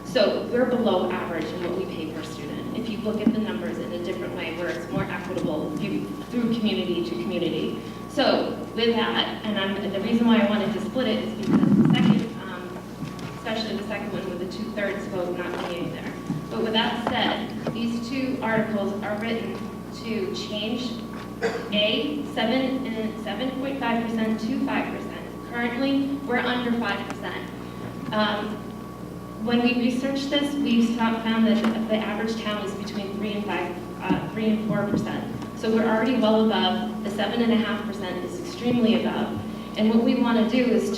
So we're below average in what we pay per student. If you look at the numbers in a different way, where it's more equitable through community to community. So with that, and the reason why I wanted to split it is because the second, especially the second one with the 2/3 vote not being there. But with that said, these two articles are written to change 7.5% to 5%. Currently, we're under 5%. When we researched this, we found that the average town is between 3 and 4%. So we're already well above. The 7.5% is extremely above. And what we want to do is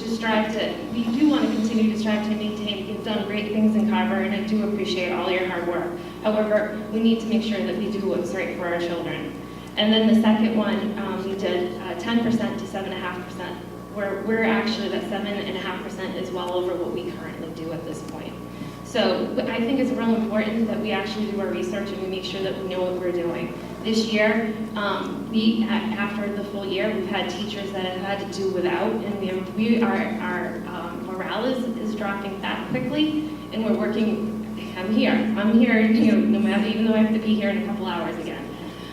we do want to continue to strive to maintain. You've done great things in Carver, and I do appreciate all your hard work. However, we need to make sure that we do what's right for our children. And then the second one, we did 10% to 7.5%. We're actually, that 7.5% is well over what we currently do at this point. So I think it's real important that we actually do our research and we make sure that we know what we're doing. This year, after the full year, we've had teachers that have had to do without, and our morale is dropping that quickly, and we're working. I'm here, no matter, even though I have to be here in a couple hours again.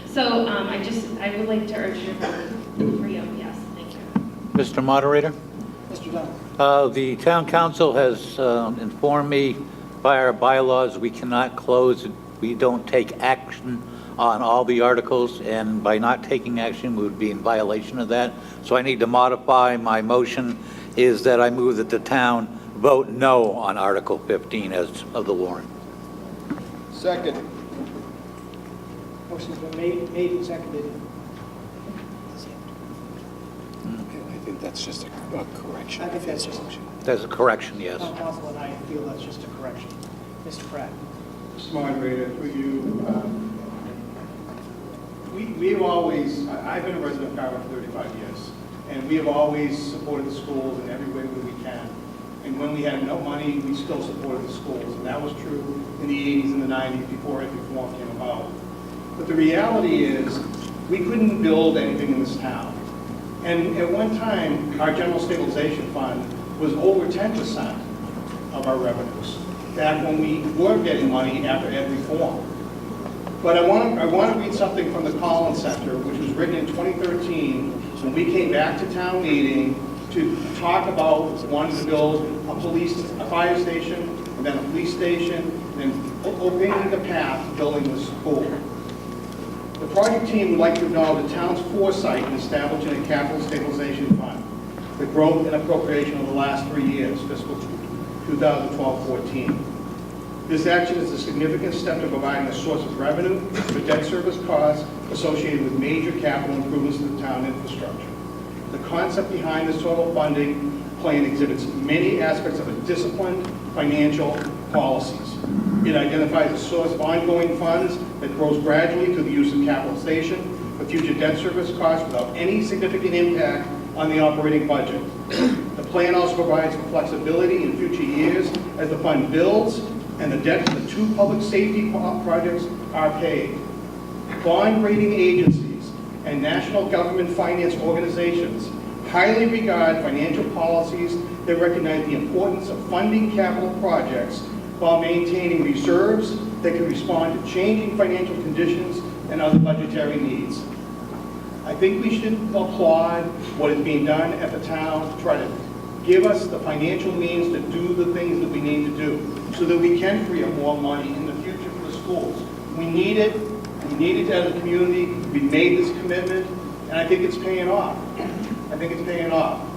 So I would like to urge your vote for you. Yes, thank you. Mr. Moderator? Mr. Dunn. The town council has informed me by our bylaws we cannot close, we don't take action on all the articles, and by not taking action, we would be in violation of that. So I need to modify my motion, is that I move that the town vote no on Article 15 as of the warrant. Second. Motion's been made and seconded. I think that's just a correction. I think that's just That's a correction, yes. Town council and I feel that's just a correction. Mr. Pratt. Mr. Moderator, through you, we've always, I've been a resident of Carver for 35 years, and we have always supported the schools in every way that we can. And when we had no money, we still supported the schools, and that was true in the 80s and the 90s before reform came about. But the reality is, we couldn't build anything in this town And at one time, our general stabilization fund was over 10% of our revenues, back when we were getting money after ed reform. But I want to read something from the Collins Center, which was written in 2013, when we came back to town meeting to talk about wanting to build a fire station, and then a police station, and opening the path to building the school. The project team would like to acknowledge the town's foresight in establishing a capital stabilization fund, the growth and appropriation of the last 3 years, fiscal 2012-14. This action is a significant step to providing a source of revenue for debt service costs associated with major capital improvements to the town infrastructure. The concept behind this total funding plan exhibits many aspects of a disciplined financial policies. It identifies a source of ongoing funds that grows gradually through the use of capitalization for future debt service costs without any significant impact on the operating budget. The plan also provides for flexibility in future years as the fund builds and the debt for the 2 public safety projects are paid. Bond rating agencies and national government finance organizations highly regard financial policies that recognize the importance of funding capital projects while maintaining reserves that can respond to changing financial conditions and other budgetary needs. I think we should applaud what is being done at the town to try to give us the financial means to do the things that we need to do so that we can free up more money in the future for the schools. We need it. We need it as a community. We made this commitment, and I think it's paying off. I think it's paying off.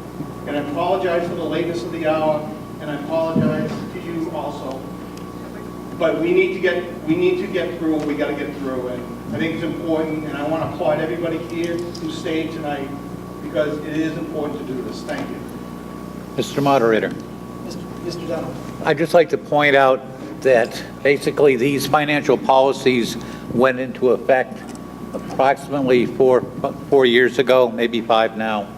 And I apologize for the lateness of the hour, and I apologize to you also. But we need to get through what we got to get through, and I think it's important, and I want to applaud everybody here who stayed tonight because it is important to do this. Thank you. Mr. Moderator. Mr. Dunham. I'd just like to point out that basically these financial policies went into effect approximately four years ago, maybe 5 now.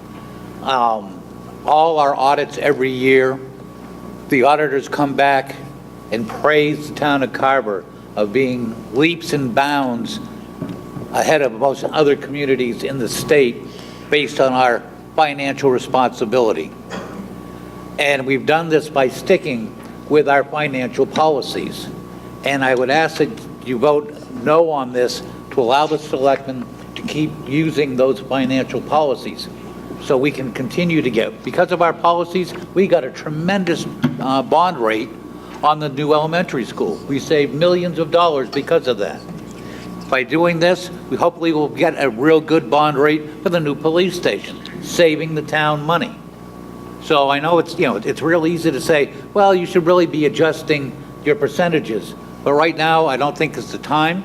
All our audits every year, the auditors come back and praise the town of Carver of being leaps and bounds ahead of most other communities in the state based on our financial responsibility. And we've done this by sticking with our financial policies. And I would ask that you vote no on this to allow the selectmen to keep using those financial policies so we can continue to get, because of our policies, we got a tremendous bond rate on the new elementary school. We saved millions of dollars because of that. By doing this, we hopefully will get a real good bond rate for the new police station, saving the town money. So I know it's real easy to say, well, you should really be adjusting your percentages. But right now, I don't think it's the time.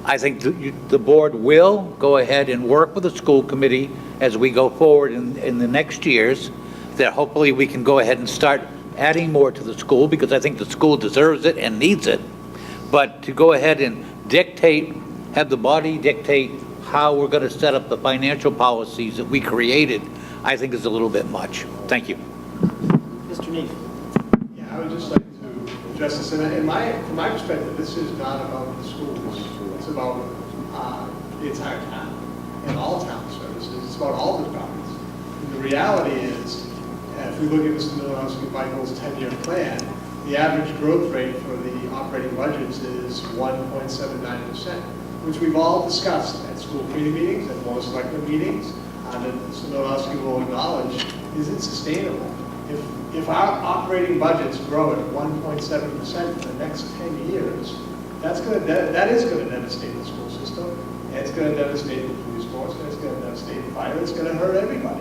I think the board will go ahead and work with the school committee as we go forward in the next years, that hopefully we can go ahead and start adding more to the school, because I think the school deserves it and needs it. But to go ahead and have the body dictate how we're going to set up the financial policies that we created, I think is a little bit much. Thank you. Mr. Neef. Yeah, I would just like to address this. And from my perspective, this is not about the schools. It's about the entire town and all town services. It's about all the departments. And the reality is, if we look at Mr. Michael's 10-year plan, the average growth rate for the operating budgets is 1.79%, which we've all discussed at school committee meetings and board of selectmen meetings. That Mr. Milowski will acknowledge isn't sustainable. If our operating budgets grow at 1.7% for the next 10 years, that is going to devastate the school system, and it's going to devastate the police force, and it's going to devastate fire. It's going to hurt everybody.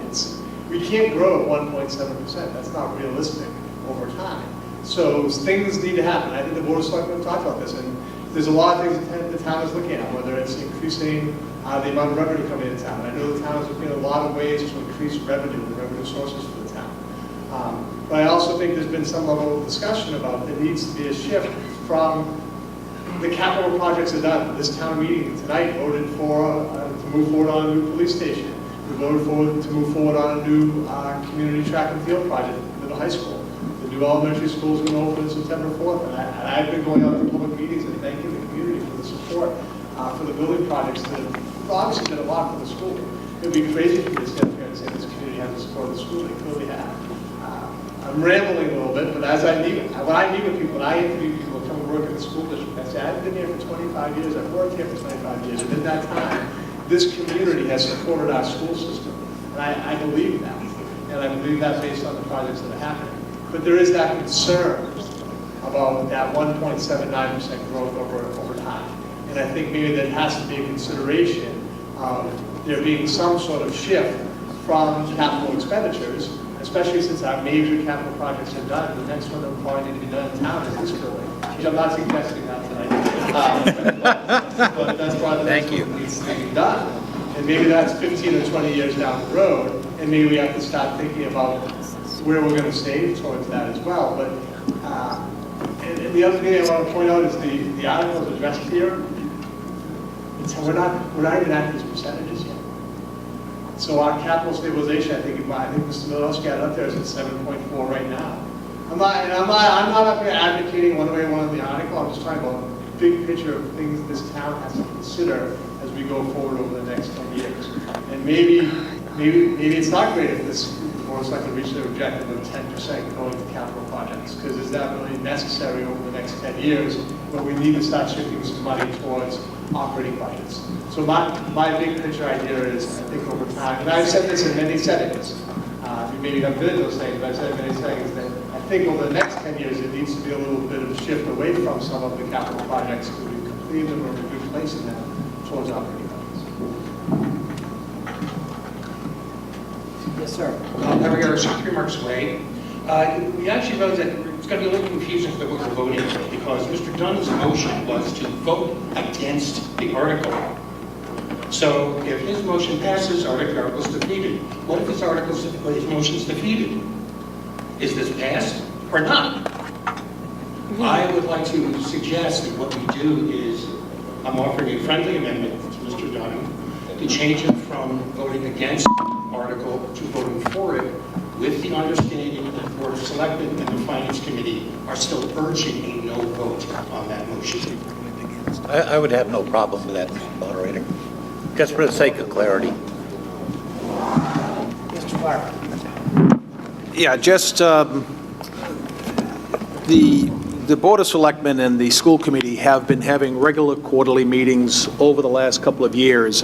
We can't grow at 1.7%. That's not realistic over time. So things need to happen. I think the board of selectmen talked about this, and there's a lot of things that the town is looking at, whether it's increasing the amount of revenue coming into town. I know the town is looking at a lot of ways to increase revenue and revenue sources for the town. But I also think there's been some level of discussion about there needs to be a shift from the capital projects are done. This town meeting tonight voted for to move forward on a new police station. We voted to move forward on a new community track and field project at the high school. The new elementary school is going to open September 4th. And I've been going out to public meetings and thanking the community for the support for the building projects that have obviously done a lot for the school. It would be crazy for me to stand here and say this community hasn't supported the school. They clearly have. I'm rambling a little bit, but as when I meet with people, when I interview people who come and work at the school district, I say, I've been here for 25 years, I've worked here for 25 years, and in that time, this community has supported our school system. And I believe that. And I believe that based on the projects that are happening. But there is that concern about that 1.79% growth over time. And I think maybe that has to be a consideration of there being some sort of shift from capital expenditures, especially since our major capital projects are done. The next one that will probably need to be done in town is this building, which I'm not suggesting that tonight. But that's probably the next one that needs to be done. And maybe that's 15 or 20 years down the road, and maybe we have to start thinking about where we're going to save towards that as well. But and the other thing I want to point out is the articles addressed here. We're not even at these percentages yet. So our capital stabilization, I think Mr. Milowski had up there is at 7.4 right now. I'm not up here advocating one way or one of the article. I'm just talking about the big picture of things this town has to consider as we go forward over the next 10 years. And maybe it's not great if this board is likely to reach their objective of 10% going to capital projects, because is that really necessary over the next 10 years? But we need to start shifting some money towards operating budgets. So my big picture idea is, I think over time, and I've said this in many settings, you maybe haven't been in those things, but I've said in many settings that I think over the next 10 years, it needs to be a little bit of a shift away from some of the capital projects because we've completed them or we're replacing them towards operating budgets. Yes, sir. Larry Harrison, 3 Marks Way. We actually realized that it's going to be a little confusing for what we're voting for, because Mr. Dunn's motion was to vote against the article. So if his motion passes, article's defeated. What if his motion is defeated? Is this passed or not? I would like to suggest that what we do is, I'm offering a friendly amendment to Mr. Dunn to change it from voting against the article to voting for it, with the understanding that the Board of Selectmen and the Finance Committee are still urging a no vote on that motion. I would have no problem with that, Mr. Moderator, just for the sake of clarity. Mr. Clark. Yeah, just the Board of Selectmen and the school committee have been having regular quarterly meetings over the last couple of years.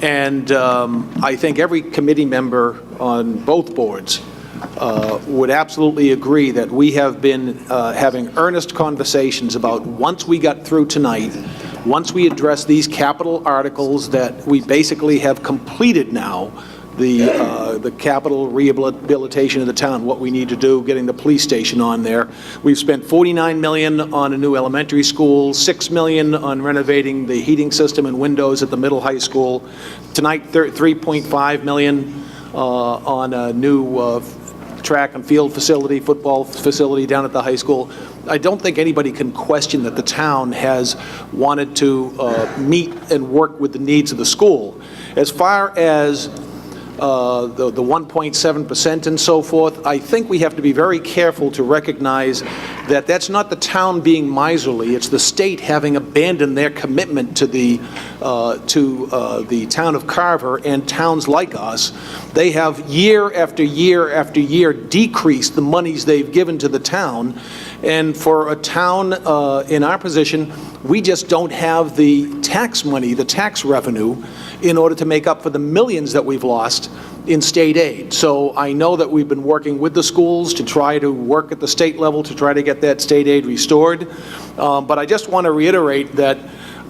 And I think every committee member on both boards would absolutely agree that we have been having earnest conversations about, once we got through tonight, once we address these capital articles that we basically have completed now, the capital rehabilitation of the town, what we need to do, getting the police station on there. We've spent $49 million on a new elementary school, $6 million on renovating the heating system and windows at the middle high school. Tonight, $3.5 million on a new track and field facility, football facility down at the high school. I don't think anybody can question that the town has wanted to meet and work with the needs of the school. As far as the 1.7% and so forth, I think we have to be very careful to recognize that that's not the town being miserly, it's the state having abandoned their commitment to the town of Carver and towns like us. They have year after year after year decreased the monies they've given to the town, and for a town in our position, we just don't have the tax money, the tax revenue, in order to make up for the millions that we've lost in state aid. So I know that we've been working with the schools to try to work at the state level to try to get that state aid restored. But I just want to reiterate that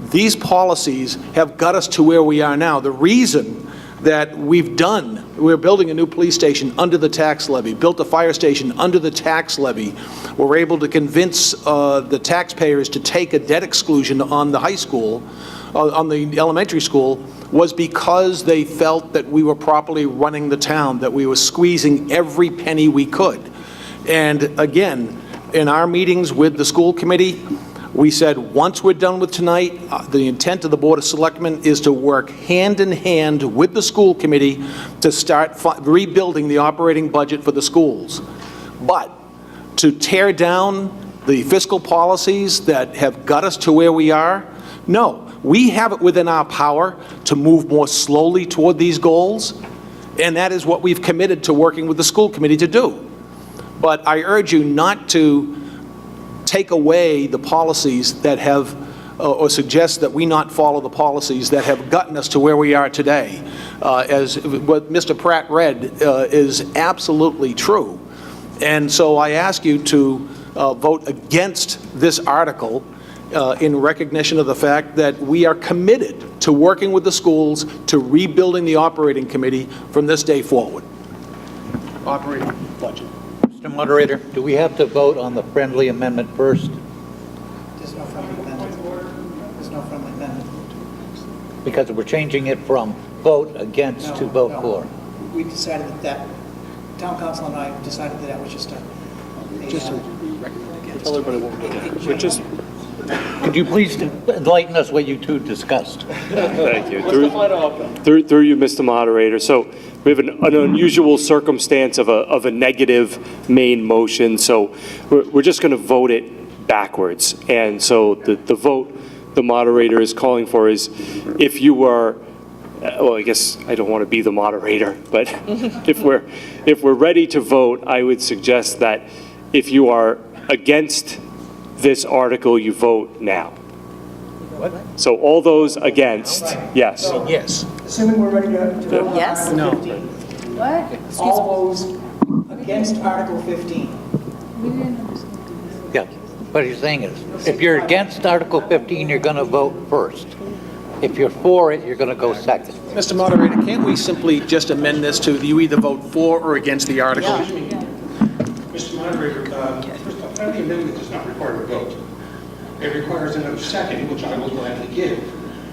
these policies have got us to where we are now. The reason that we're building a new police station under the tax levy, built a fire station under the tax levy. We're able to convince the taxpayers to take a debt exclusion on the high school, on the elementary school, was because they felt that we were properly running the town, that we were squeezing every penny we could. And again, in our meetings with the school committee, we said, once we're done with tonight, the intent of the Board of Selectmen is to work hand in hand with the school committee to start rebuilding the operating budget for the schools. But to tear down the fiscal policies that have got us to where we are, no. We have it within our power to move more slowly toward these goals, And that is what we've committed to working with the school committee to do. But I urge you not to take away the policies that have, or suggest that we not follow the policies that have gotten us to where we are today. As what Mr. Pratt read is absolutely true. And so I ask you to vote against this article in recognition of the fact that we are committed to working with the schools to rebuilding the operating committee from this day forward. Operating budget. Mr. Moderator, do we have to vote on the friendly amendment first? There's no friendly amendment. There's no friendly amendment. Because we're changing it from vote against to vote No. for. We decided that, town council and I decided that was just a Tell everybody what we're doing. We're just, Could you please enlighten us what you two discussed? thank you. Through you, Mr. Moderator. So we have an unusual circumstance of a negative main motion, so we're just going to vote it backwards. And so the vote the moderator is calling for is if you were, well, I guess I don't want to be the moderator, but if we're ready to vote, I would suggest that if you are against this article, you vote now. What? So all those against, yes. Yes. Assuming we're ready to vote on Yes? Article No. 15. What? All those against Article 15. Yeah, what he's saying is, if you're against Article 15, you're going to vote first. If you're for it, you're going to go second. Mr. Moderator, can't we simply just amend this to you either vote for or against the article? Mr. Moderator, first of all, friendly amendment does not require a vote. It requires another second, which I will gladly give,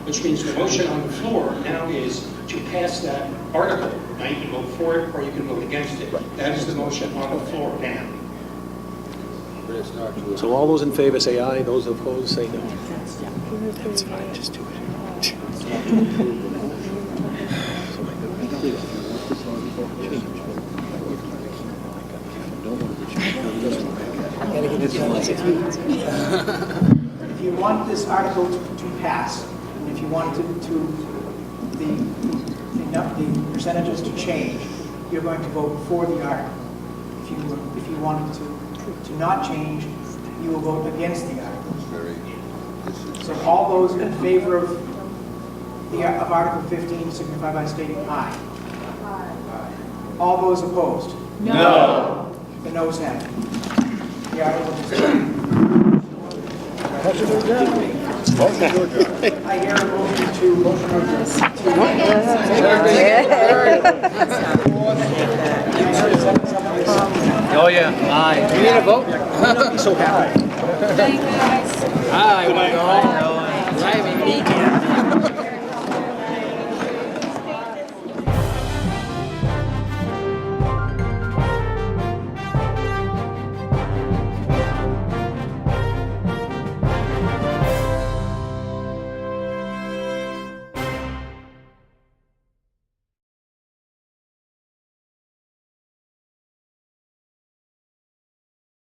which means the motion on the floor now is to pass that article. Now you can vote for it or you can vote against it. That is the motion on the floor now. So all those in favor say aye, those opposed say no. That's fine, just do it. If you want this article to pass, and if you want the percentages to change, you're going to vote for the article. If you wanted to not change, you will vote against the article. So all those in favor of Article 15 signify by stating aye. All those opposed? No. The noes have it. The article is I hear a motion to Oh, yeah. Aye. Do you need a vote? I'd be so happy. Hi, we're going. I haven't eaten yet.